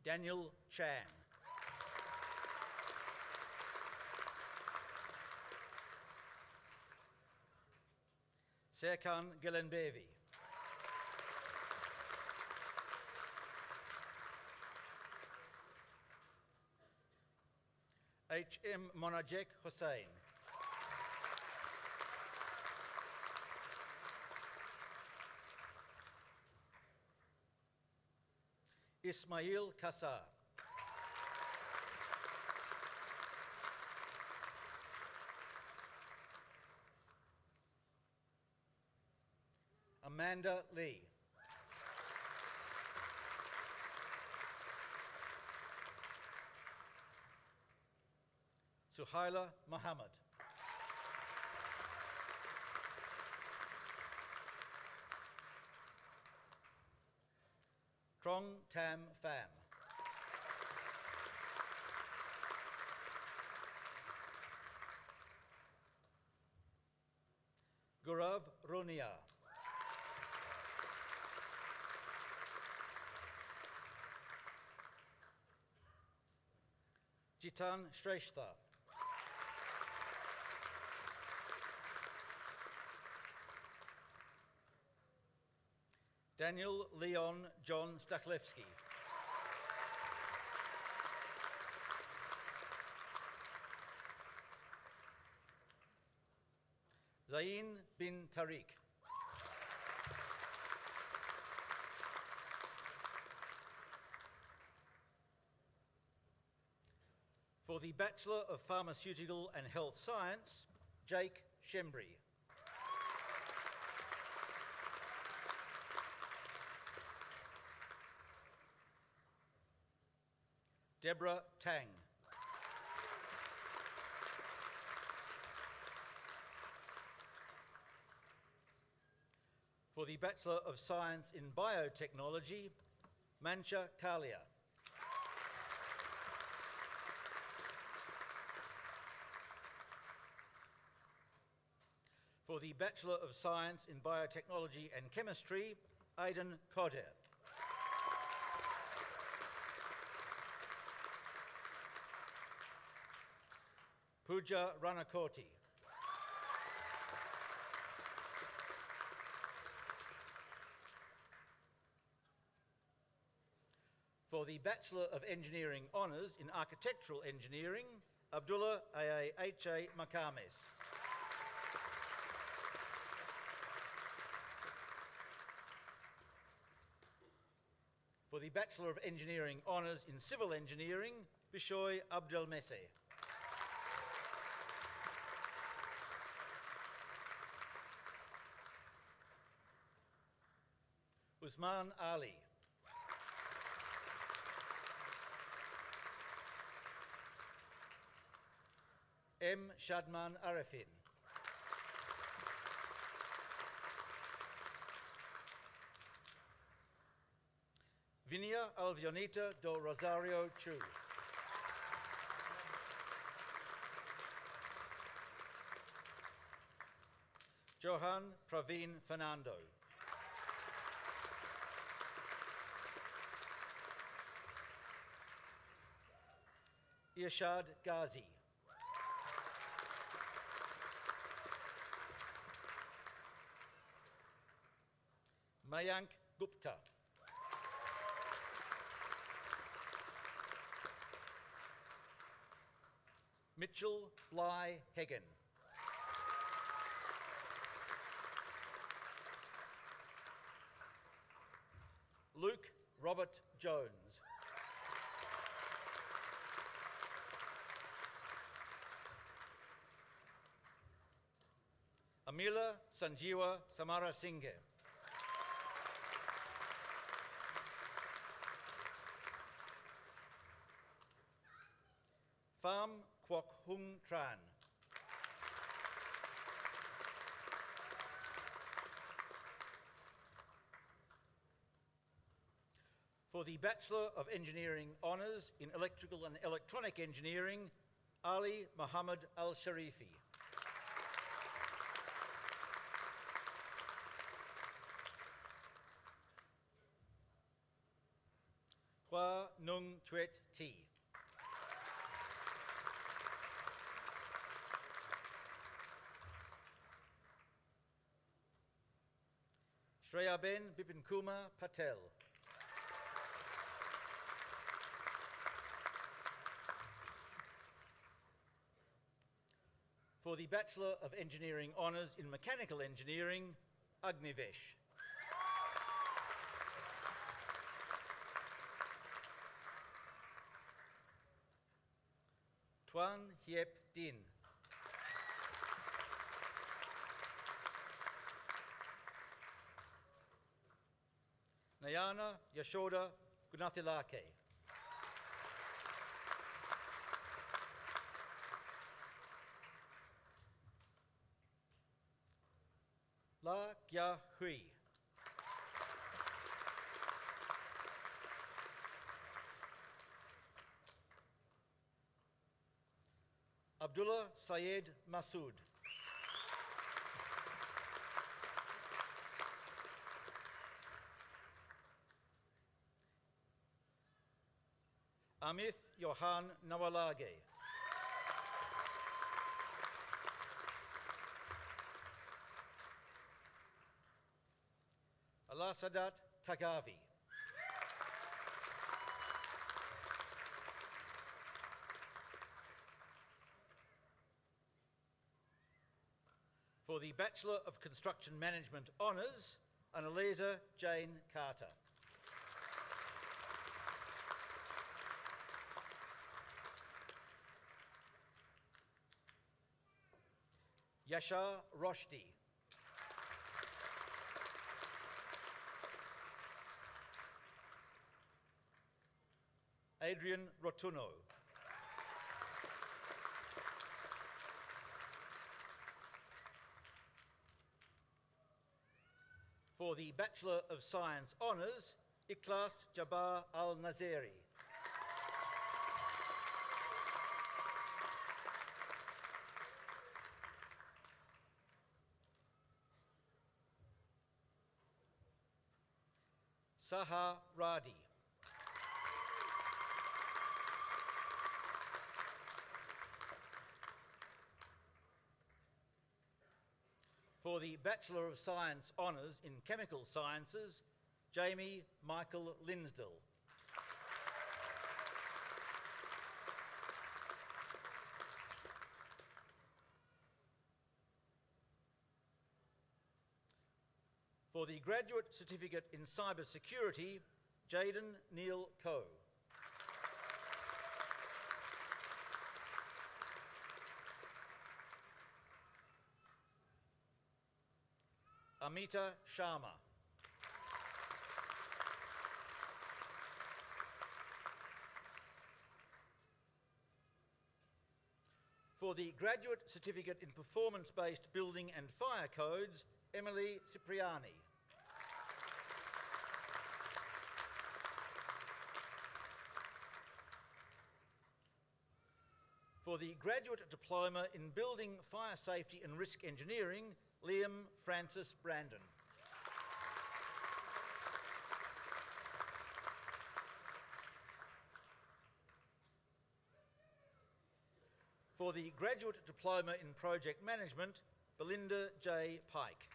Daniel Chan. Serkan Gelenbevi. H.M. Monajek Hussain. Ismail Kassar. Amanda Lee. Suhaila Muhammad. Trong Tam Pham. Gaurav Ronia. Jitan Shrestha. Daniel Leon John Staklewski. Zain bin Tariq. For the Bachelor of Pharmaceutical and Health Science, Jake Shembry. Deborah Tang. For the Bachelor of Science in Biotechnology, Mancha Kalia. For the Bachelor of Science in Biotechnology and Chemistry, Aidan Coder. Pooja Ranakoti. For the Bachelor of Engineering Honours in Architectural Engineering, Abdullah Aa H.A. Makames. For the Bachelor of Engineering Honours in Civil Engineering, Bishoy Abdelmesseh. Usman Ali. M. Shadman Arifin. Vinia Alvionita do Rosario Chu. Johan Praveen Fernando. Irshad Ghazi. Mayank Gupta. Mitchell Bly Hagen. Luke Robert Jones. Amila Sanjeewa Samara Singh. Pham Kwok Hung Tran. For the Bachelor of Engineering Honours in Electrical and Electronic Engineering, Ali Muhammad Al-Sharifi. Hua Nung Tuet T. Shreyaben Bipin Kumar Patel. For the Bachelor of Engineering Honours in Mechanical Engineering, Agnivesh. Tuan Hiep Din. Nayana Yashoda Gunathilake. La Kya Hui. Abdullah Syed Masood. Amith Johan Nawalage. Alasadat Tagavi. For the Bachelor of Construction Management Honours, Annalisa Jane Carter. Yashar Roshdi. Adrian Rotuno. For the Bachelor of Science Honours, Ikhlas Jabbar Al-Nazeri. Saha Radi. For the Bachelor of Science Honours in Chemical Sciences, Jamie Michael Linsdell. For the Graduate Certificate in Cyber Security, Jaden Neil Coe. Amita Sharma. For the Graduate Certificate in Performance-Based Building and Fire Codes, Emily Cipriani. For the Graduate Diploma in Building, Fire Safety and Risk Engineering, Liam Francis Brandon. For the Graduate Diploma in Project Management, Belinda J. Pike.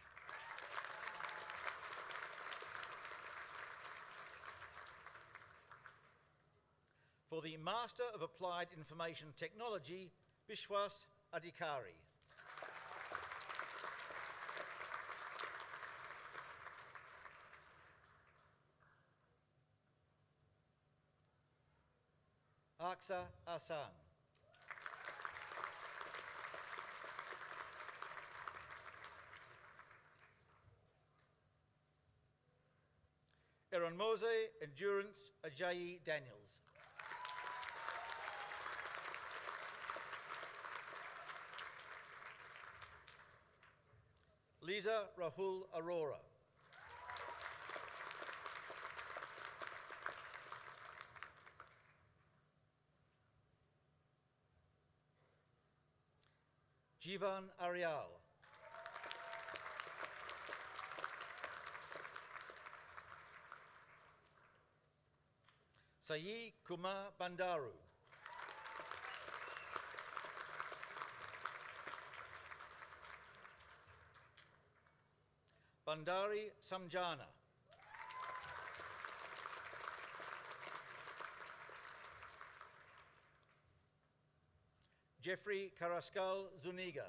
For the Master of Applied Information Technology, Bishwas Adhikari. Aksa Asan. Eron Mose, Endurance Ajayi Daniels. Lisa Rahul Arora. Jivan Arial. Sayi Kumar Bandaru. Bandari Samjana. Jeffrey Karaskal Zuniga.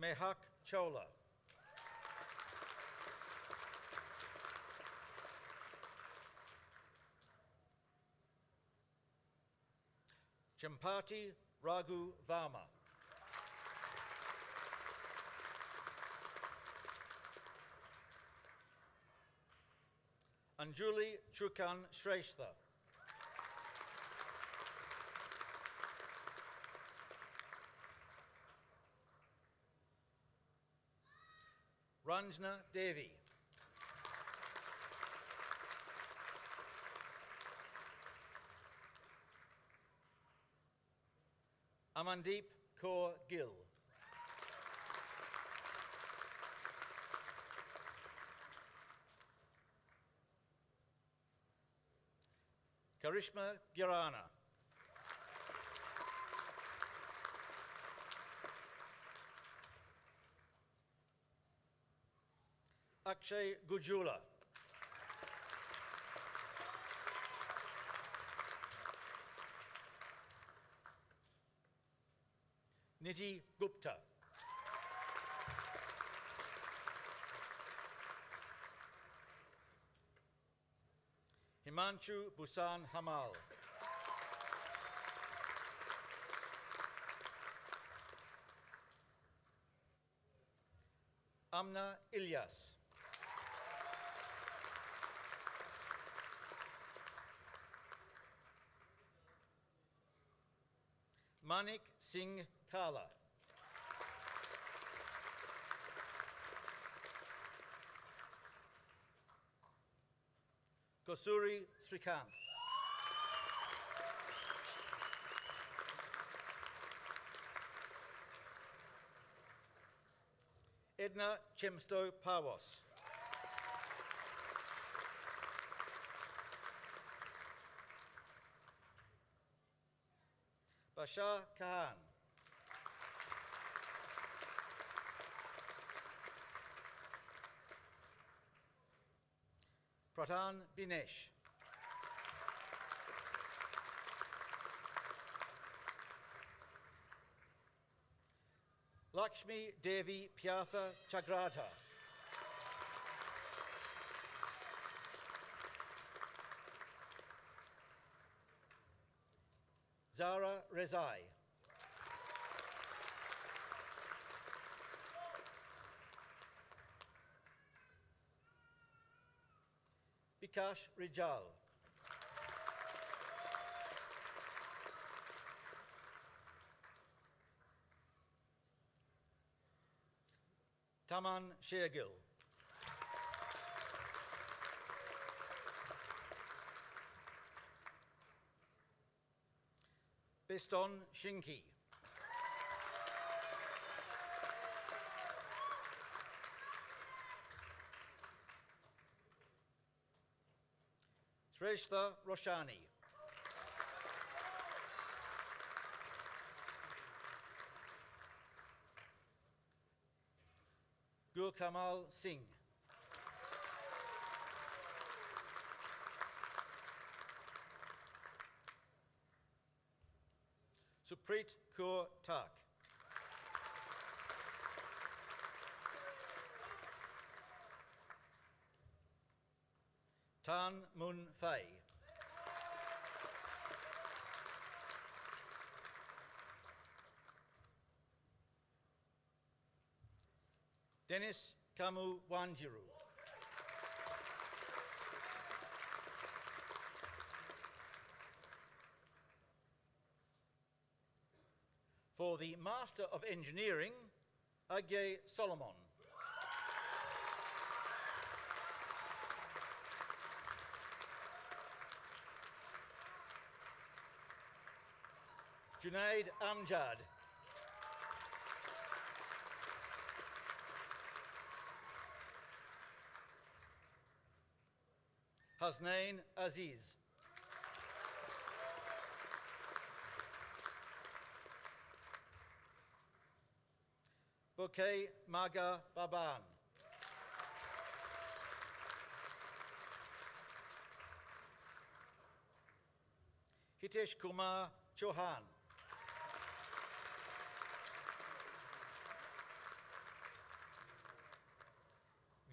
Mehak Chola. Champati Raghu Varma. Anjuli Chukan Shrestha. Ranjna Devi. Amandeep Kaur Gill. Karishma Girana. Akshay Gujula. Nidhi Gupta. Himanshu Busan Hamal. Amna Ilyas. Manik Singh Kala. Kosuri Srikanth. Edna Chemsto Pawos. Bashar Khan. Pradhan Binesh. Lakshmi Devi Pyatha Chagradha. Zara Rezai. Bikash Rijal. Taman Shergill. Biston Shinki. Shrestha Roshani. Gurkamal Singh. Suprit Kaur Tak. Tan Mun Fei. Dennis Kamu Wanjiru. For the Master of Engineering, Agye Solomon. Junaid Amjad. Hasnain Aziz. Bouquet Maga Baban. Hitesh Kumar Chauhan.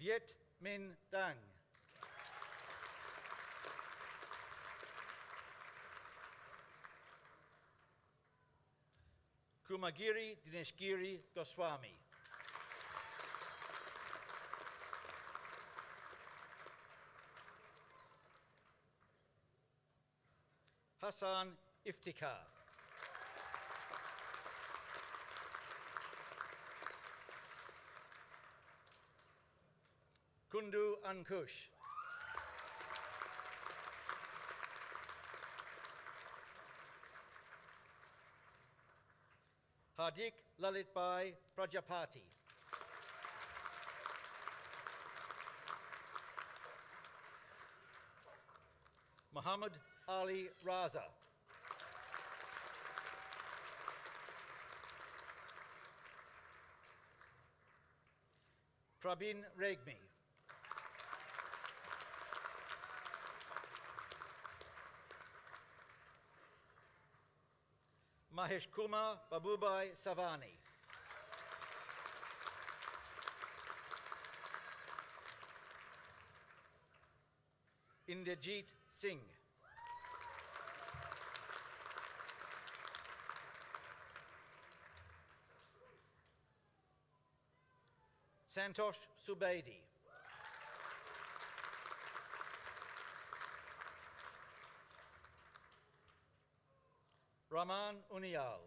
Viet Minh Dang. Kumagiri Dineshgiri Goswami. Hassan Iftikhar. Kundu Ankush. Hardik Lalitbai Prajapati. Muhammad Ali Raza. Prabin Regmi. Mahesh Kumar Babubai Savani. Inderjeet Singh. Santosh Subaidi. Raman Unial.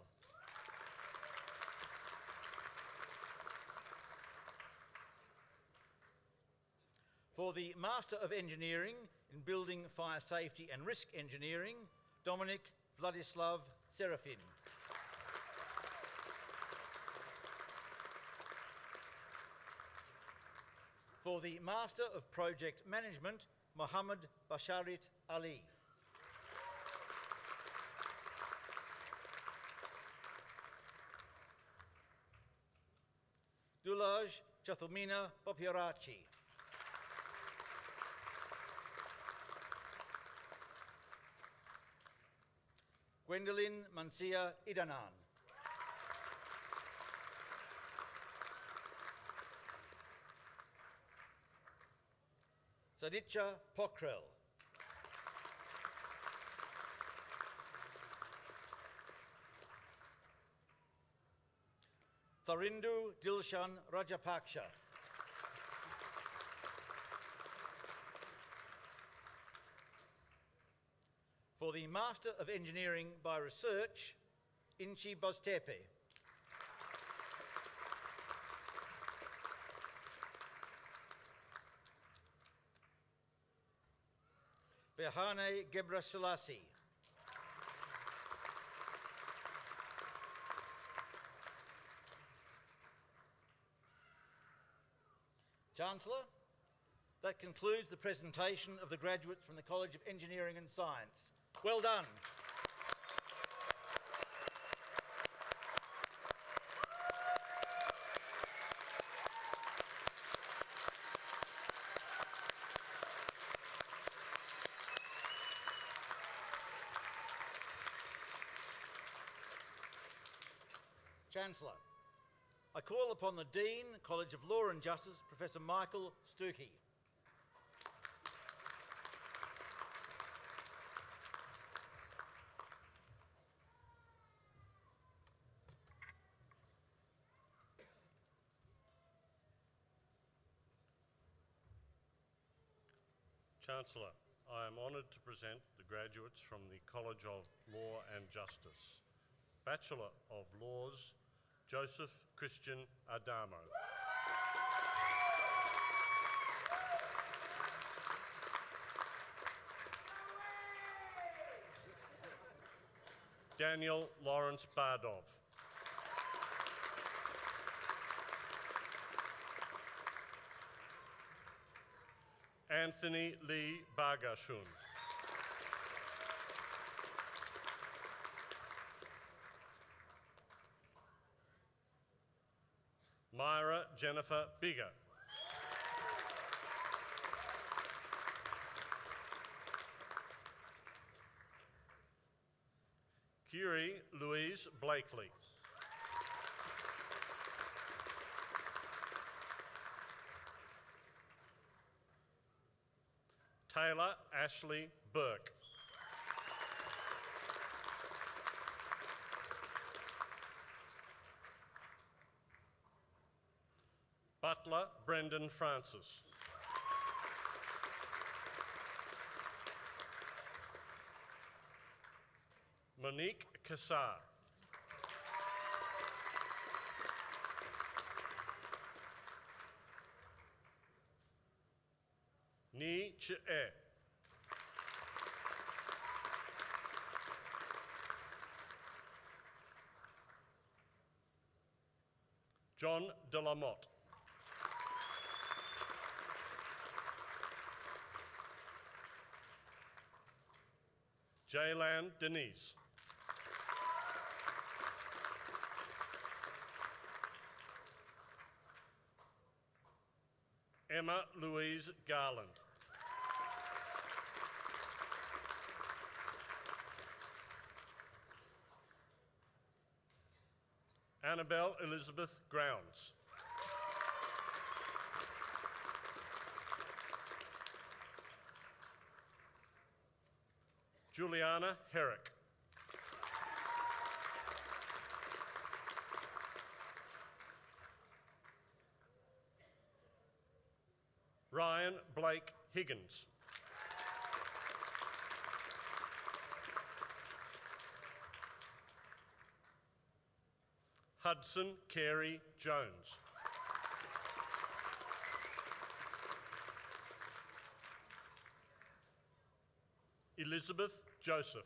For the Master of Engineering in Building, Fire Safety and Risk Engineering, Dominic Vladislav Serafin. For the Master of Project Management, Mohammed Basharit Ali. Dulaj Chathumina Popirachi. Gwendolyn Mansia Idanan. Saditcha Pokral. Tharindu Dilshan Rajapaksha. For the Master of Engineering by Research, Inchi Bostepe. Behane Gebrselassie. Chancellor, that concludes the presentation of the graduates from the College of Engineering and Science. Well done. Chancellor, I call upon the Dean, College of Law and Justice, Professor Michael Stuckey. Chancellor, I am honoured to present the graduates from the College of Law and Justice. Bachelor of Laws, Joseph Christian Adamo. Daniel Lawrence Bardov. Anthony Lee Bargashun. Myra Jennifer Bigger. Curie Louise Blakely. Taylor Ashley Burke. Butler Brendan Francis. Monique Kassar. Ni Che. John Delamotte. Jaylan Denise. Emma Louise Garland. Annabelle Elizabeth Grounds. Juliana Herrick. Ryan Blake Higgins. Hudson Carey Jones. Elizabeth Joseph.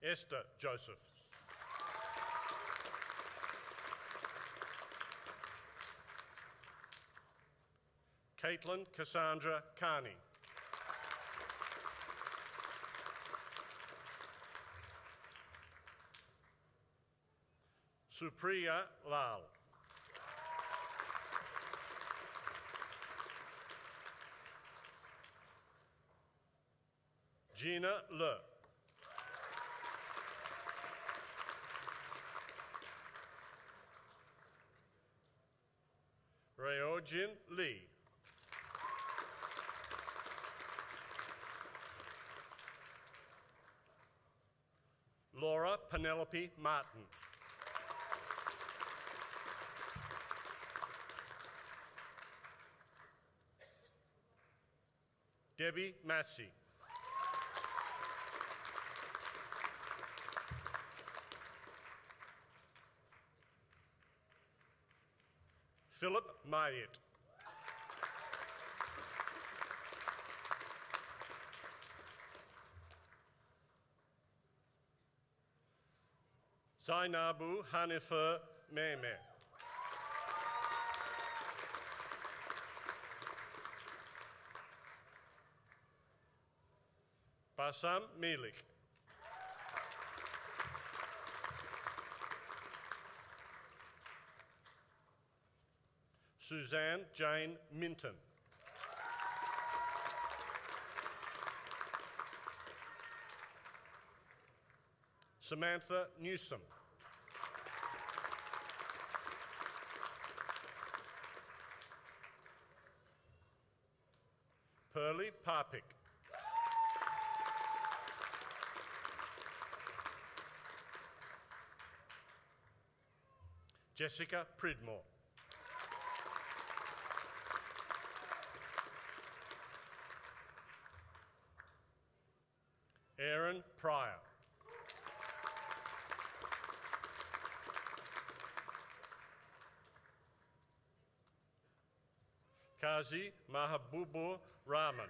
Esther Joseph. Caitlin Cassandra Carney. Supriya Lal. Gina Le. Origin Lee. Laura Penelope Martin. Debbie Massey. Philip Myatt. Zainabu Hanifa Mehmet. Basam Milik. Suzanne Jane Minton. Samantha Newsom. Pearlie Parpick. Jessica Pridmore. Aaron Pryor. Kazi Mahabubur Rahman.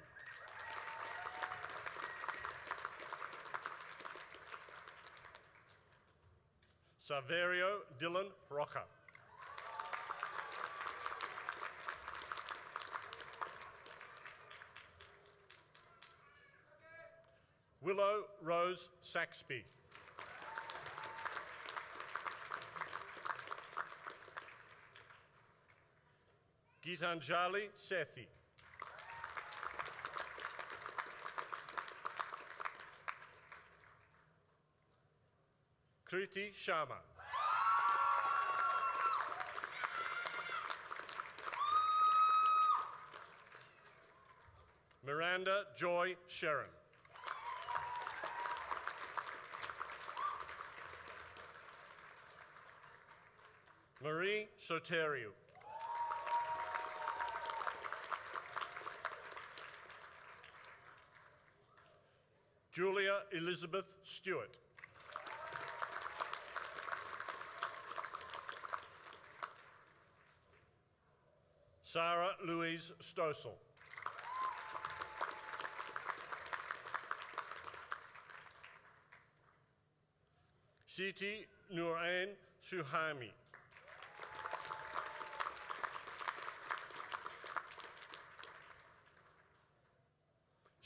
Saverio Dylan Rocker. Willow Rose Saxby. Gitanjali Sethi. Kriti Sharma. Miranda Joy Sharon. Marie Soteriou. Julia Elizabeth Stewart. Sarah Louise Stossel. Siti Nurain Suhaimi.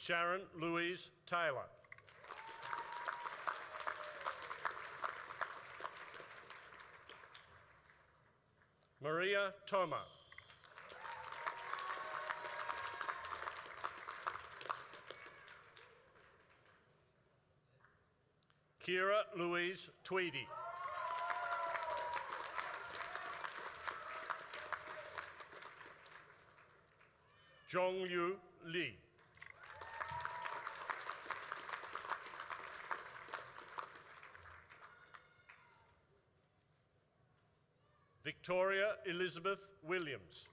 Sharon Louise Taylor. Maria Toma. Kira Louise Tweedy. Zhongyu Li. Victoria Elizabeth Williams.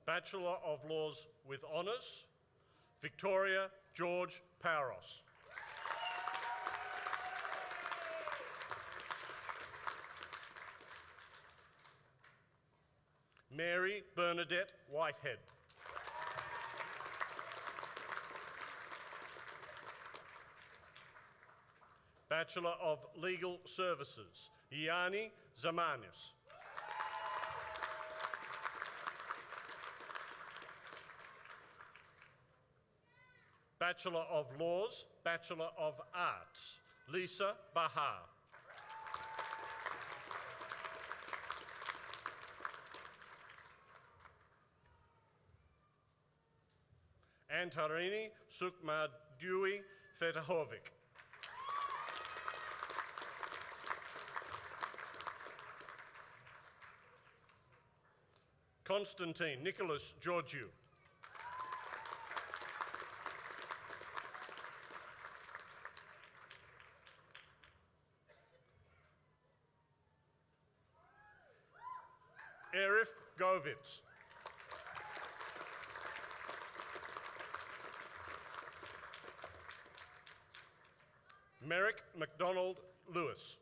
Bachelor of Laws with Honours, Victoria George Paros. Mary Bernadette Whitehead. Bachelor of Legal Services, Yanni Zamanis. Bachelor of Laws, Bachelor of Arts, Lisa Bahar. Antarini Sukmadui Fetahovic. Constantine Nicholas Georgiou. Arif Govitz. Merrick MacDonald Lewis.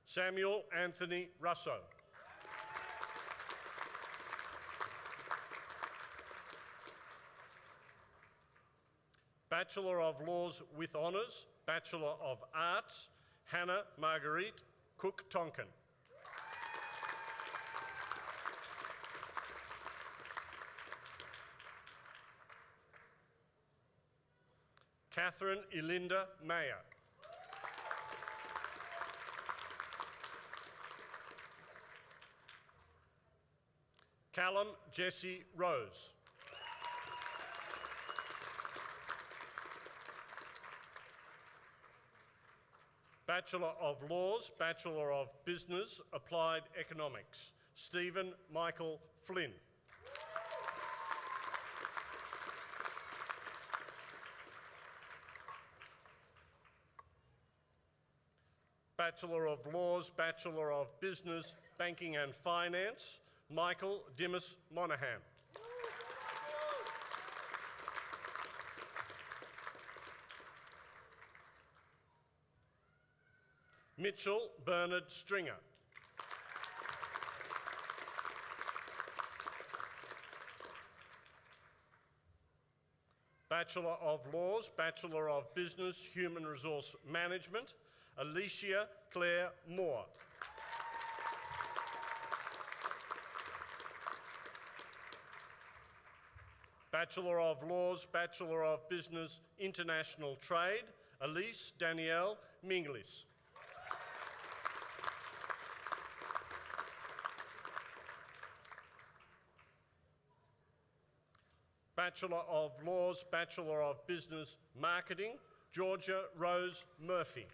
Samuel Anthony Russo. Bachelor of Laws with Honours, Bachelor of Arts, Hannah Marguerite Cook-Tonkin. Catherine Elinda Meyer. Callum Jesse Rose. Bachelor of Laws, Bachelor of Business, Applied Economics, Stephen Michael Flynn. Bachelor of Laws, Bachelor of Business, Banking and Finance, Michael Dimas Monaghan. Mitchell Bernard Stringer. Bachelor of Laws, Bachelor of Business, Human Resource Management, Alicia Claire Moore. Bachelor of Laws, Bachelor of Business, International Trade, Elise Danielle Minglis. Bachelor of Laws, Bachelor of Business, Marketing, Georgia Rose Murphy.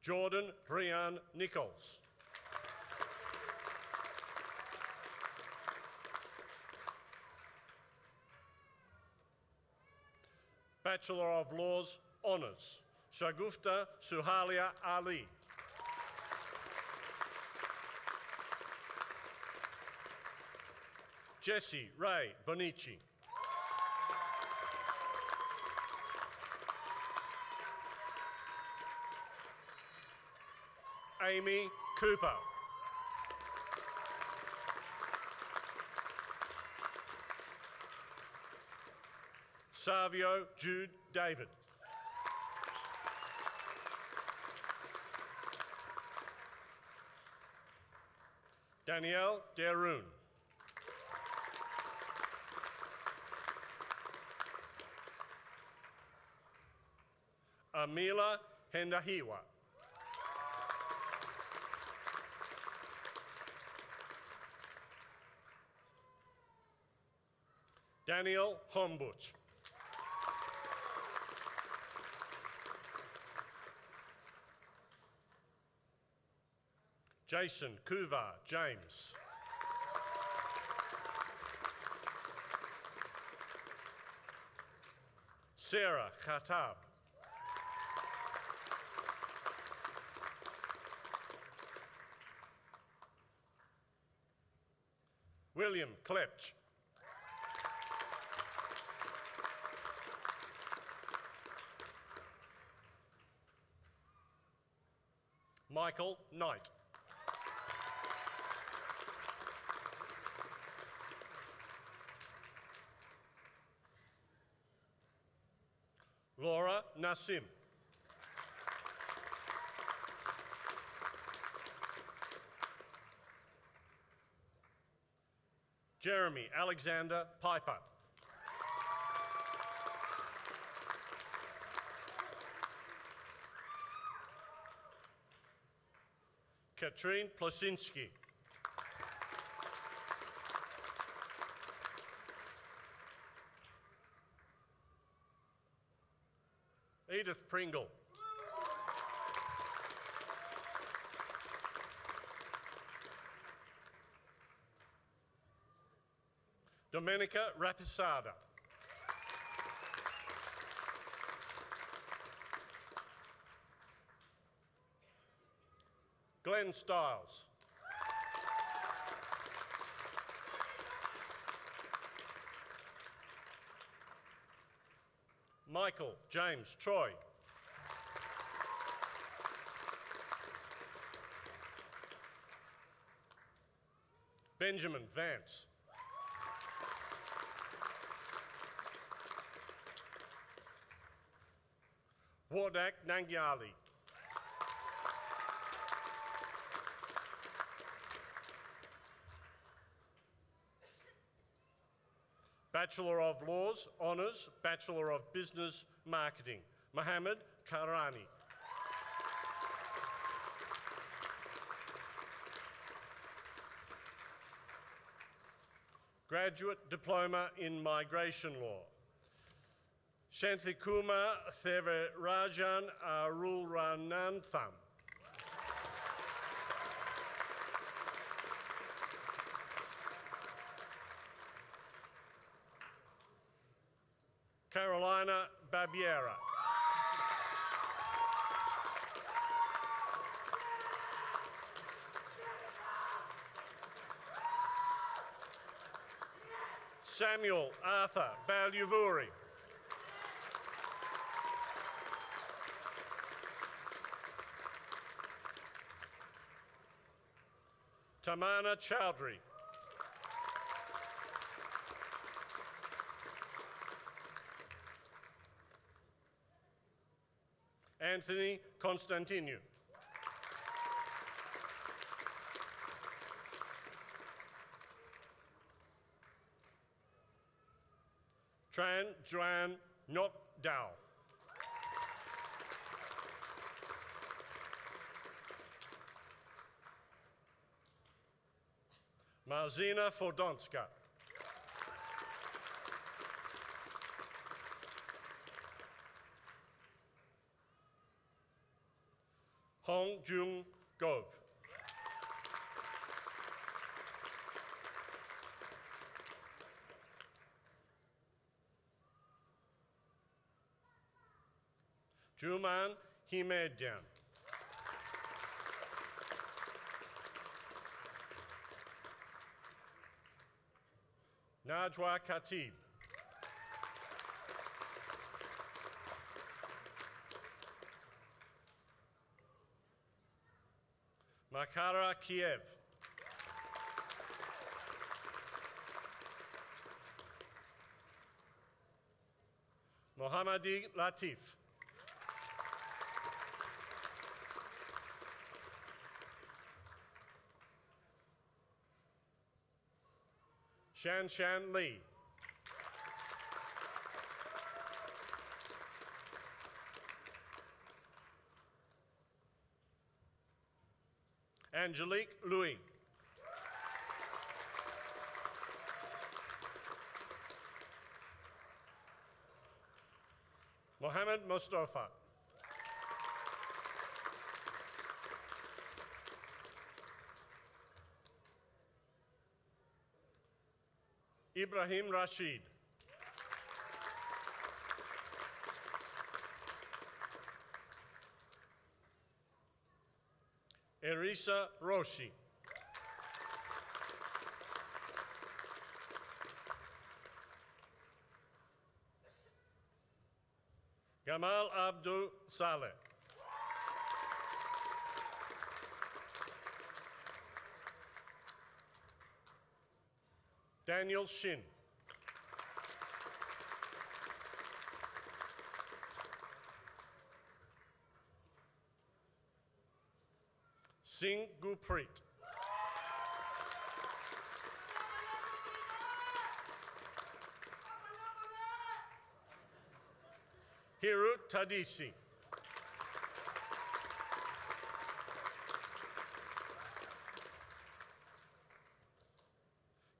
Jordan Rian Nichols. Bachelor of Laws, Honours, Shagufta Suhalia Ali. Jesse Ray Bonici. Amy Cooper. Savio Jude David. Danielle Deroon. Amila Hendahiwa. Daniel Hombuch. Jason Kuvar James. Sarah Khatab. William Klepch. Michael Knight. Laura Nassim. Jeremy Alexander Piper. Katrine Plosinski. Edith Pringle. Domenica Rapisada. Glenn Stiles. Michael James Troy. Benjamin Vance. Wardak Nangyali. Bachelor of Laws, Honours, Bachelor of Business Marketing, Mohammed Karani. Graduate Diploma in Migration Law, Shanthikuma Thevarajan Arulranantham. Carolina Babiera. Samuel Arthur Balyuvuri. Tamana Chowdhury. Anthony Constantinu. Tran Joanne Nok Dao. Marzina Fordonska. Hong Jung Gov. Juman Himedian. Najwa Khatib. Makara Kiev. Mohammadi Latif. Shan Lee. Angelique Louis. Mohammed Mustafa. Ibrahim Rashid. Erisa Roshi. Gamal Abdul Saleh. Daniel Shin. Singh Gurpreet. Hiru Tadisi.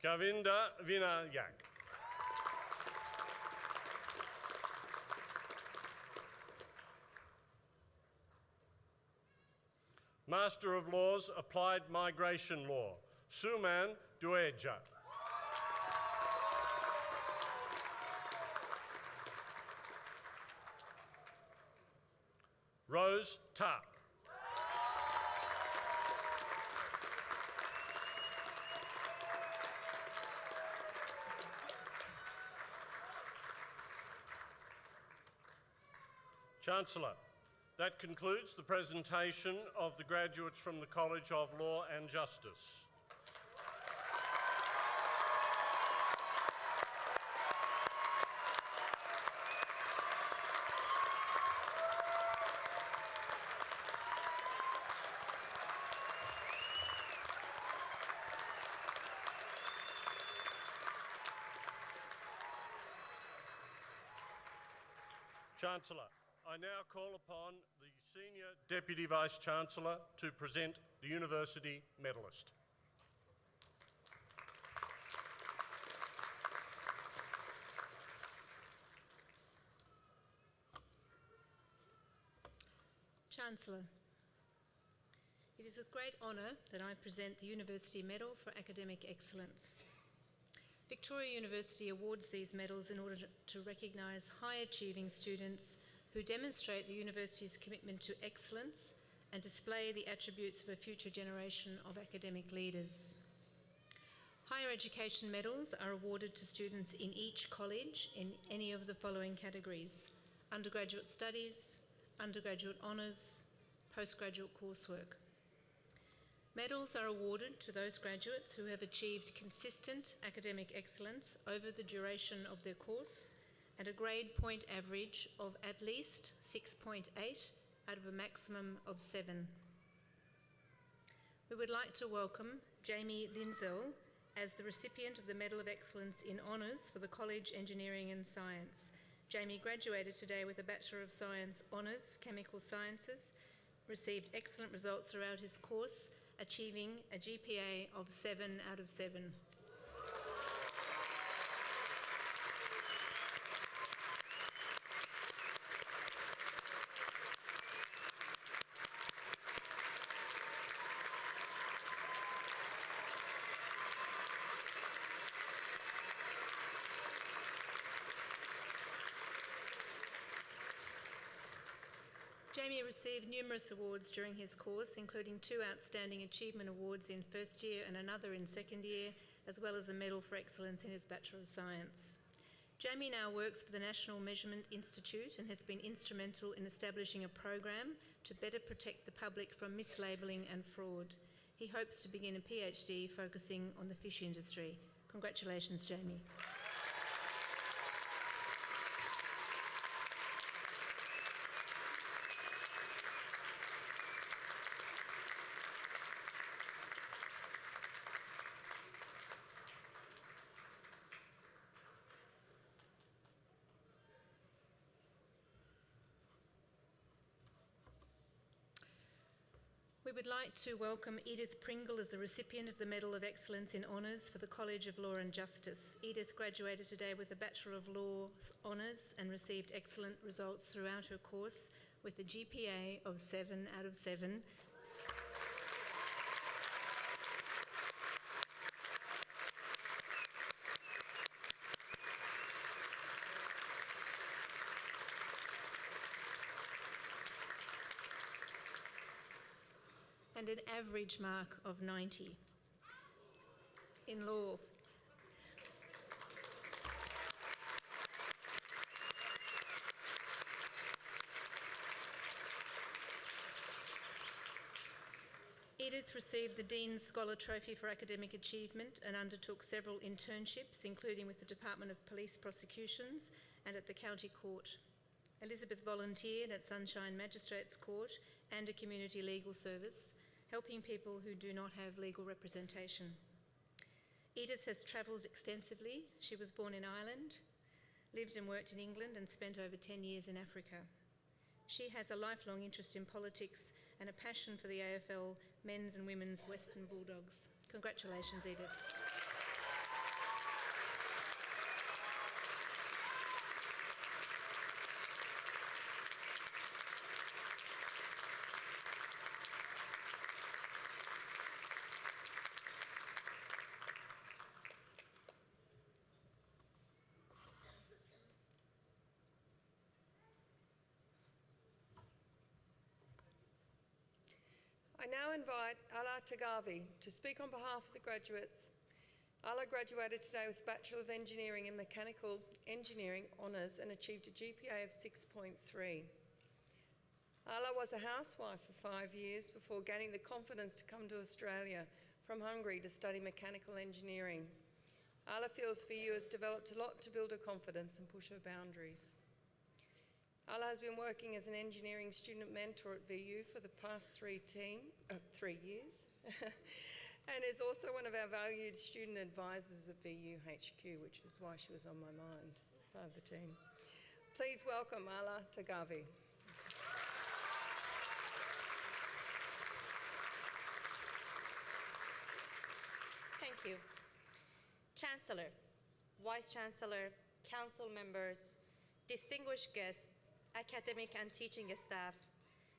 Kavinda Vinayak. Master of Laws, Applied Migration Law, Suman Dueja. Rose Ta. Chancellor, that concludes the presentation of the graduates from the College of Law and Justice. Chancellor, I now call upon the Senior Deputy Vice-Chancellor to present the University Medalist. Chancellor, it is with great honour that I present the University Medal for Academic Excellence. Victoria University awards these medals in order to recognise high-achieving students who demonstrate the university's commitment to excellence and display the attributes of a future generation of academic leaders. Higher education medals are awarded to students in each college in any of the following categories: undergraduate studies, undergraduate honours, postgraduate coursework. Medals are awarded to those graduates who have achieved consistent academic excellence over the duration of their course and a grade point average of at least 6.8 out of a maximum of 7. We would like to welcome Jamie Lynn Zell as the recipient of the Medal of Excellence in Honours for the College Engineering and Science. Jamie graduated today with a Bachelor of Science Honours, Chemical Sciences, received excellent results throughout his course, achieving a GPA of 7 out of 7. Jamie received numerous awards during his course, including 2 Outstanding Achievement Awards in first year and another in second year, as well as a Medal for Excellence in his Bachelor of Science. Jamie now works for the National Measurement Institute and has been instrumental in establishing a program to better protect the public from mislabelling and fraud. He hopes to begin a PhD focusing on the fish industry. Congratulations, Jamie. We would like to welcome Edith Pringle as the recipient of the Medal of Excellence in Honours for the College of Law and Justice. Edith graduated today with a Bachelor of Law Honours and received excellent results throughout her course with a GPA of 7 out of 7. And an average mark of 90 in law. Edith received the Dean's Scholar Trophy for Academic Achievement and undertook several internships, including with the Department of Police Prosecutions and at the County Court. Elizabeth volunteered at Sunshine Magistrates Court and a community legal service, helping people who do not have legal representation. Edith has travelled extensively. She was born in Ireland, lived and worked in England and spent over 10 years in Africa. She has a lifelong interest in politics and a passion for the AFL men's and women's Western Bulldogs. Congratulations, Edith. now invite Ala Tagavi to speak on behalf of the graduates. Ala graduated today with Bachelor of Engineering in Mechanical Engineering Honours and achieved a GPA of 6.3. Ala was a housewife for 5 years before gaining the confidence to come to Australia from Hungary to study mechanical engineering. Ala feels VU has developed a lot to build her confidence and push her boundaries. Ala has been working as an engineering student mentor at VU for the past 3 years and is also one of our valued student advisors at VU HQ, which is why she was on my mind as part of the team. Please welcome Ala Tagavi. Thank you. Chancellor, Vice-Chancellor, Council members, distinguished guests, academic and teaching staff,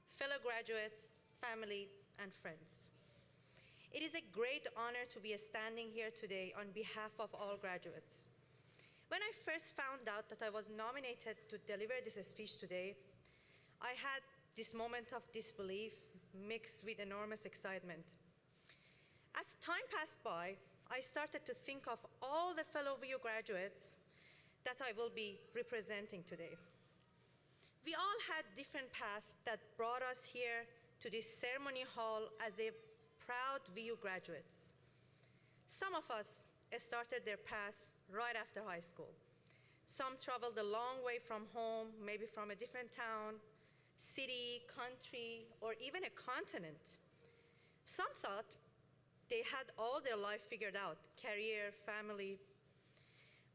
fellow graduates, family, and friends. It is a great honor to be standing here today on behalf of all graduates. When I first found out that I was nominated to deliver this speech today, I had this moment of disbelief mixed with enormous excitement. As time passed by, I started to think of all the fellow VU graduates that I will be representing today. We all had different paths that brought us here to this ceremony hall as a proud VU graduates. Some of us started their path right after high school. Some traveled a long way from home, maybe from a different town, city, country, or even a continent. Some thought they had all their life figured out, career, family.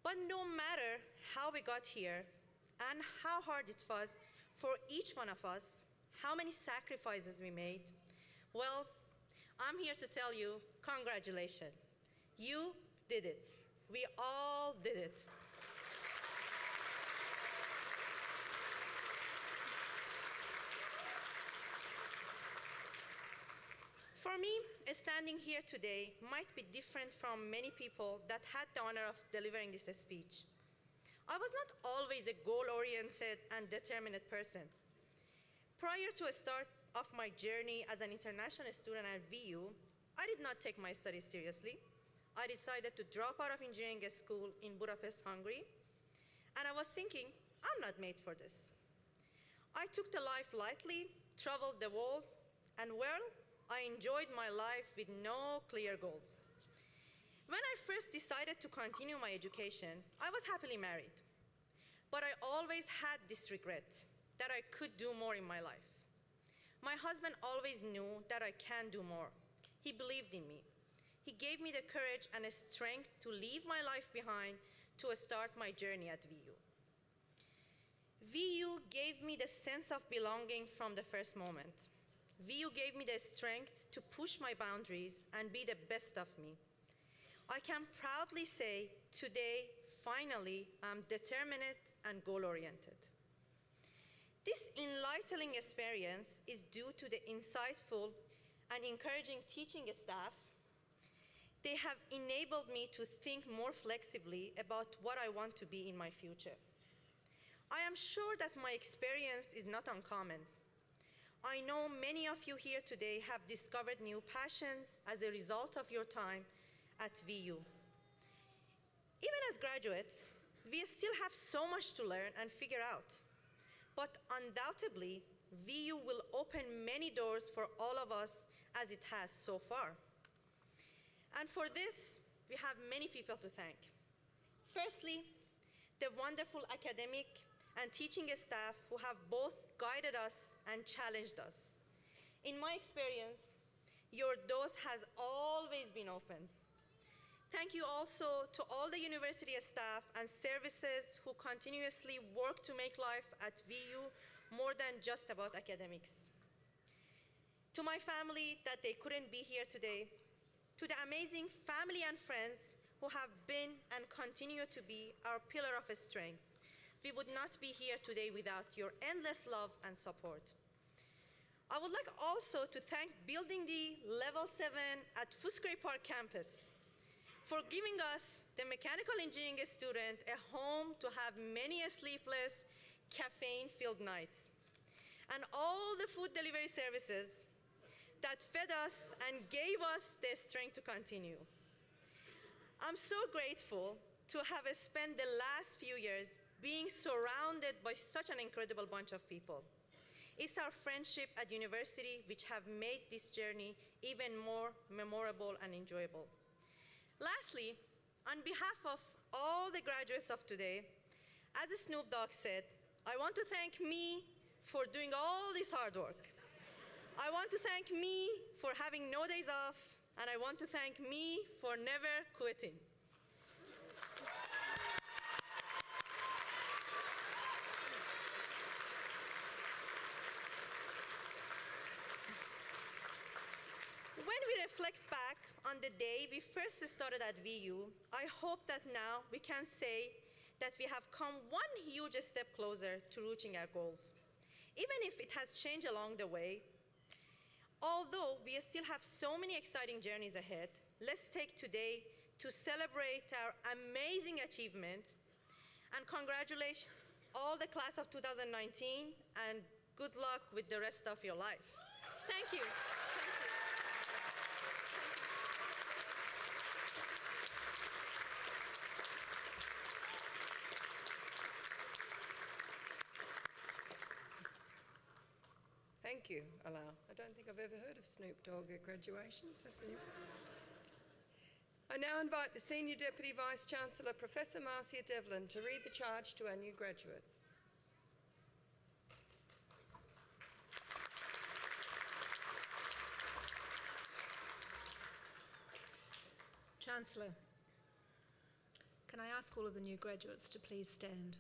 But no matter how we got here and how hard it was for each one of us, how many sacrifices we made, well, I'm here to tell you, congratulations. You did it. We all did it. For me, standing here today might be different from many people that had the honor of delivering this speech. I was not always a goal-oriented and determined person. Prior to the start of my journey as an international student at VU, I did not take my studies seriously. I decided to drop out of engineering school in Budapest, Hungary, and I was thinking, I'm not made for this. I took the life lightly, traveled the world, and well, I enjoyed my life with no clear goals. When I first decided to continue my education, I was happily married. But I always had this regret that I could do more in my life. My husband always knew that I can do more. He believed in me. He gave me the courage and the strength to leave my life behind to start my journey at VU. VU gave me the sense of belonging from the first moment. VU gave me the strength to push my boundaries and be the best of me. I can proudly say today, finally, I'm determined and goal-oriented. This enlightening experience is due to the insightful and encouraging teaching staff. They have enabled me to think more flexibly about what I want to be in my future. I am sure that my experience is not uncommon. I know many of you here today have discovered new passions as a result of your time at VU. Even as graduates, we still have so much to learn and figure out. But undoubtedly, VU will open many doors for all of us as it has so far. And for this, we have many people to thank. Firstly, the wonderful academic and teaching staff who have both guided us and challenged us. In my experience, your doors has always been open. Thank you also to all the university staff and services who continuously work to make life at VU more than just about academics. To my family that they couldn't be here today, to the amazing family and friends who have been and continue to be our pillar of strength. We would not be here today without your endless love and support. I would like also to thank Building D Level 7 at Footscray Park campus for giving us, the mechanical engineering student, a home to have many sleepless, caffeine-filled nights. And all the food delivery services that fed us and gave us the strength to continue. I'm so grateful to have spent the last few years being surrounded by such an incredible bunch of people. It's our friendship at university which have made this journey even more memorable and enjoyable. Lastly, on behalf of all the graduates of today, as Snoop Dogg said, I want to thank me for doing all this hard work. I want to thank me for having no days off, and I want to thank me for never quitting. When we reflect back on the day we first started at VU, I hope that now we can say that we have come one huge step closer to reaching our goals. Even if it has changed along the way, although we still have so many exciting journeys ahead, let's take today to celebrate our amazing achievement and congratulate all the class of 2019 and good luck with the rest of your life. Thank you. Thank you, Alaa. I don't think I've ever heard of Snoop Dogg at graduations. That's a new. I now invite the Senior Deputy Vice-Chancellor, Professor Marcia Devlin, to read the charge to our new graduates. Chancellor, can I ask all of the new graduates to please stand?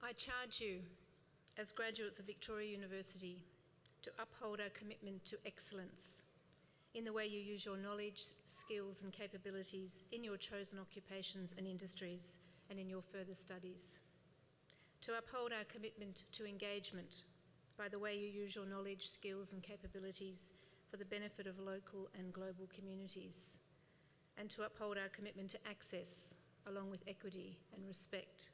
I charge you, as graduates of Victoria University, to uphold our commitment to excellence in the way you use your knowledge, skills and capabilities in your chosen occupations and industries and in your further studies. To uphold our commitment to engagement by the way you use your knowledge, skills and capabilities for the benefit of local and global communities. And to uphold our commitment to access along with equity and respect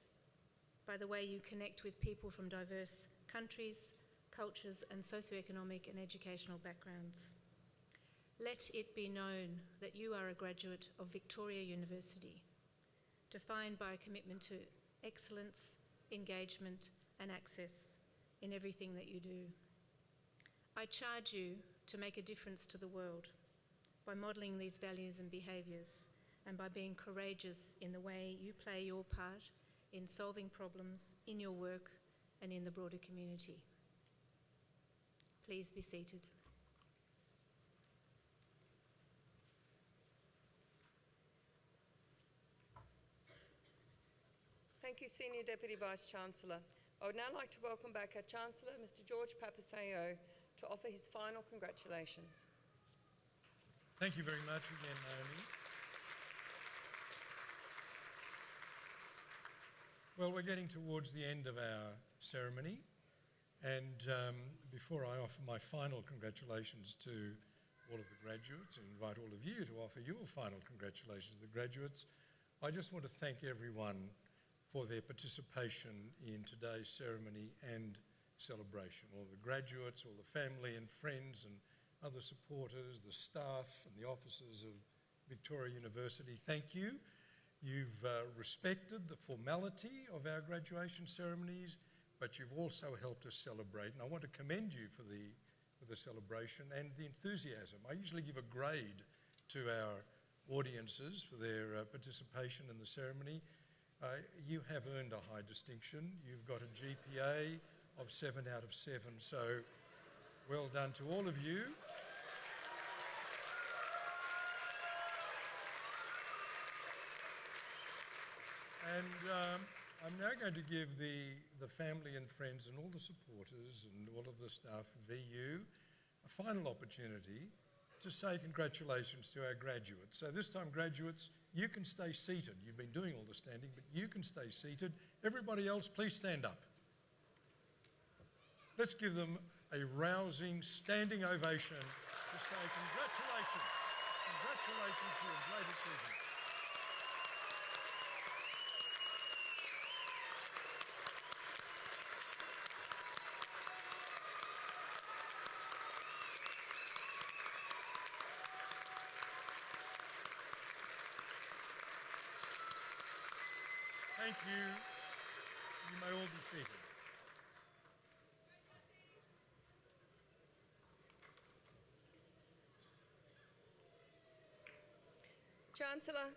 by the way you connect with people from diverse countries, cultures and socioeconomic and educational backgrounds. Let it be known that you are a graduate of Victoria University, defined by a commitment to excellence, engagement and access in everything that you do. I charge you to make a difference to the world by modelling these values and behaviours and by being courageous in the way you play your part in solving problems in your work and in the broader community. Please be seated. Thank you, Senior Deputy Vice-Chancellor. I would now like to welcome back our Chancellor, Mr. George Papaseo, to offer his final congratulations. Thank you very much again, Naomi. Well, we're getting towards the end of our ceremony, and before I offer my final congratulations to all of the graduates and invite all of you to offer your final congratulations to the graduates, I just want to thank everyone for their participation in today's ceremony and celebration. All the graduates, all the family and friends and other supporters, the staff and the officers of Victoria University, thank you. You've respected the formality of our graduation ceremonies, but you've also helped us celebrate. And I want to commend you for the celebration and the enthusiasm. I usually give a grade to our audiences for their participation in the ceremony. You have earned a high distinction. You've got a GPA of 7 out of 7, so well done to all of you. And I'm now going to give the family and friends and all the supporters and all of the staff of VU a final opportunity to say congratulations to our graduates. So this time, graduates, you can stay seated. You've been doing all the standing, but you can stay seated. Everybody else, please stand up. Let's give them a rousing standing ovation to say congratulations. Congratulations to your great achievement. Thank you. You may all be seated. Chancellor,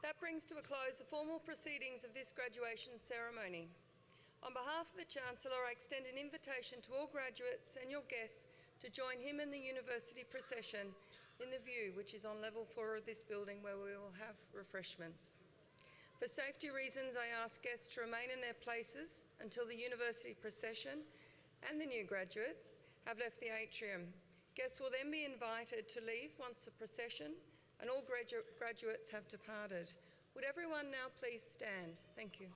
that brings to a close the formal proceedings of this graduation ceremony. On behalf of the Chancellor, I extend an invitation to all graduates and your guests to join him in the university procession in the view, which is on level 4 of this building, where we will have refreshments. For safety reasons, I ask guests to remain in their places until the university procession and the new graduates have left the atrium. Guests will then be invited to leave once the procession and all graduates have departed. Would everyone now please stand? Thank you.